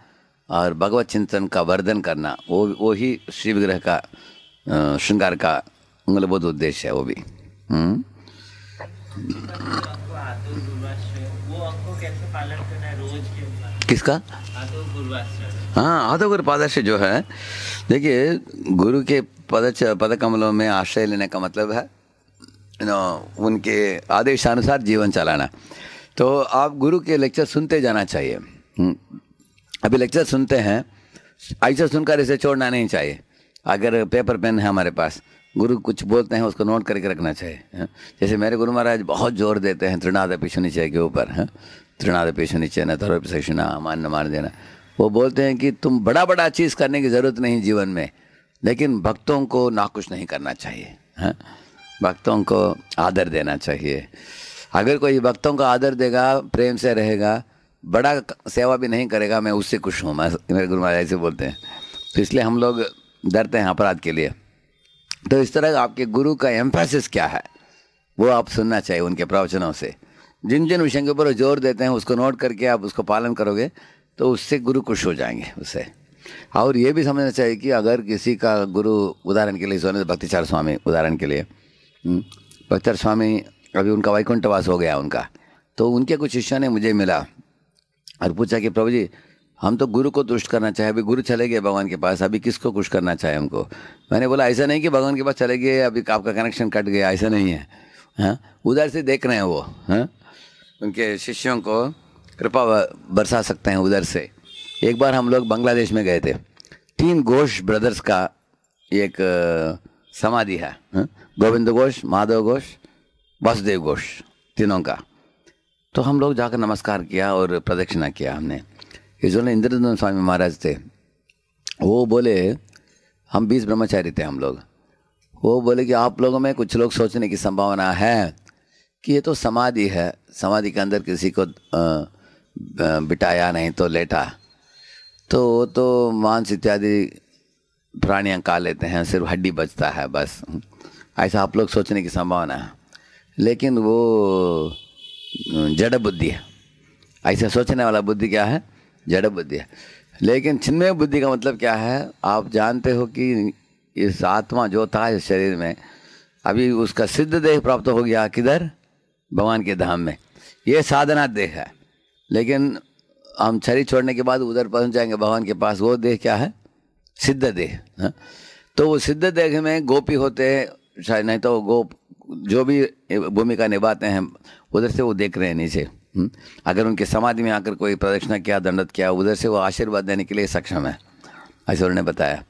और भगवत चिंतन का वर्धन करना, वो ही श्री विग्रह का श्रृंगार का मूलभूत उद्देश्य है। वो भी किसका? हाँ, आदो गुरु पादस्य जो है, देखिए गुरु के पद कमलों में आश्रय लेने का मतलब है उनके आदेशानुसार जीवन चलाना। तो आप गुरु के लेक्चर सुनते जाना चाहिए। अभी लेक्चर सुनते हैं, ऐसा सुनकर इसे छोड़ना नहीं चाहिए। अगर पेपर पेन है हमारे पास, गुरु कुछ बोलते हैं उसको नोट करके रखना चाहिए। जैसे मेरे गुरु महाराज बहुत जोर देते हैं त्रिनाद पिशुनिचय के ऊपर, त्रिनाद पिशुनिचय न थर्व पिशुना मान न मार देना। वो बोलते हैं कि तुम बड़ा बड़ा चीज़ करने की ज़रूरत नहीं जीवन में, लेकिन भक्तों को नाखुश नहीं करना चाहिए। भक्तों को आदर देना चाहिए। अगर कोई भक्तों का आदर देगा, प्रेम से रहेगा, बड़ा सेवा भी नहीं करेगा, मैं उससे खुश हूँ। मेरे गुरु महाराज ऐसे बोलते हैं। तो इसलिए हम लोग डरते हैं अपराध के लिए। तो इस तरह आपके गुरु का एम्फेसिस क्या है वो आप सुनना चाहिए उनके प्रवचनों से। जिन जिन विषयों के ऊपर जोर देते हैं उसको नोट करके आप उसको पालन करोगे तो उससे गुरु खुश हो जाएंगे उससे। और ये भी समझना चाहिए कि अगर किसी का गुरु, उदाहरण के लिए सोने भक्तिचार स्वामी, उदाहरण के लिए भक्तिचार स्वामी अभी उनका वैकुंठवास हो गया उनका, तो उनके कुछ शिष्यों ने मुझे मिला और पूछा कि प्रभु जी हम तो गुरु को तुष्ट करना चाहे, अभी गुरु चले गए भगवान के पास, अभी किसको खुश करना चाहे हमको। मैंने बोला ऐसा नहीं कि भगवान के पास चले गए अभी आपका कनेक्शन कट गया, ऐसा नहीं है। हाँ, उधर से देख रहे हैं वो। हाँ, उनके शिष्यों को कृपा बरसा सकते हैं उधर से। एक बार हम लोग बांग्लादेश में गए थे, 3 घोष ब्रदर्स का एक समाधि है, गोविंद घोष, माधव घोष, वासुदेव घोष, तीनों का। तो हम लोग जाकर नमस्कार किया और प्रदक्षिणा किया हमने। इस जो इंद्रनंदन स्वामी महाराज थे, वो बोले, हम 20 ब्रह्मचारी थे हम लोग, वो बोले कि आप लोगों में कुछ लोग सोचने की संभावना है कि ये तो समाधि है, समाधि के अंदर किसी को बिठाया नहीं तो लेटा, तो मांस इत्यादि प्राणियाँ खा लेते हैं, सिर्फ हड्डी बचता है बस, ऐसा आप लोग सोचने की संभावना है। लेकिन वो जड़ बुद्धि है। ऐसा सोचने वाला बुद्धि क्या है? जड़ बुद्धि है। लेकिन चिन्मय बुद्धि का मतलब क्या है? आप जानते हो कि इस आत्मा जो था इस शरीर में, अभी उसका सिद्ध देह प्राप्त हो गया, किधर? भगवान के धाम में। ये साधना देह है, लेकिन हम शरीर छोड़ने के बाद उधर पहुंच जाएंगे भगवान के पास। वो देह क्या है? सिद्ध देह। तो वो सिद्ध देह में गोपी होते हैं शायद, नहीं तो गोप जो भी भूमिका निभाते हैं उधर से वो देख रहे हैं नीचे। अगर उनके समाधि में आकर कोई प्रदक्षिणा किया, दंडत किया, उधर से वो आशीर्वाद देने के लिए सक्षम है, ऐसे उन्होंने बताया।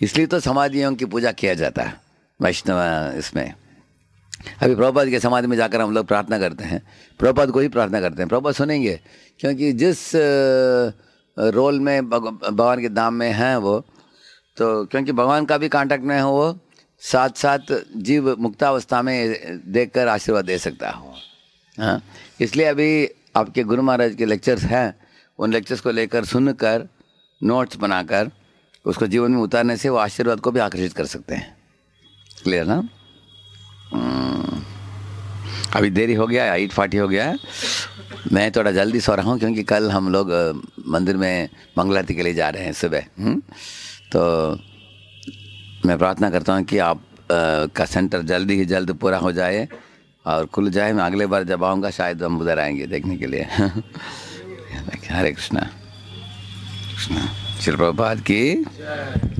इसलिए तो समाधियों की पूजा किया जाता है वैष्णव इसमें। अभी प्रभुपाद के समाधि में जाकर हम लोग प्रार्थना करते हैं, प्रभुपाद को ही प्रार्थना करते हैं, प्रभुपाद सुनेंगे, क्योंकि जिस रोल में भगवान के धाम में हैं वो, तो क्योंकि भगवान का भी कांटेक्ट में हो, वो साथ साथ जीव मुक्तावस्था में देखकर आशीर्वाद दे सकता हो। हाँ, इसलिए अभी आपके गुरु महाराज के लेक्चर्स हैं, उन लेक्चर्स को लेकर सुनकर नोट्स बनाकर उसको जीवन में उतारने से वो आशीर्वाद को भी आकर्षित कर सकते हैं। क्लियर ना? अभी देरी हो गया, 8:40 हो गया है। मैं थोड़ा जल्दी सो रहा हूँ क्योंकि कल हम लोग मंदिर में मंगलारती के लिए जा रहे हैं सुबह। तो मैं प्रार्थना करता हूँ कि आप का सेंटर जल्दी ही जल्द पूरा हो जाए और खुल जाए। मैं अगले बार जब आऊँगा शायद हम उधर आएंगे देखने के लिए। हरे कृष्णा। कृष्णा श्री प्रभुपाद की।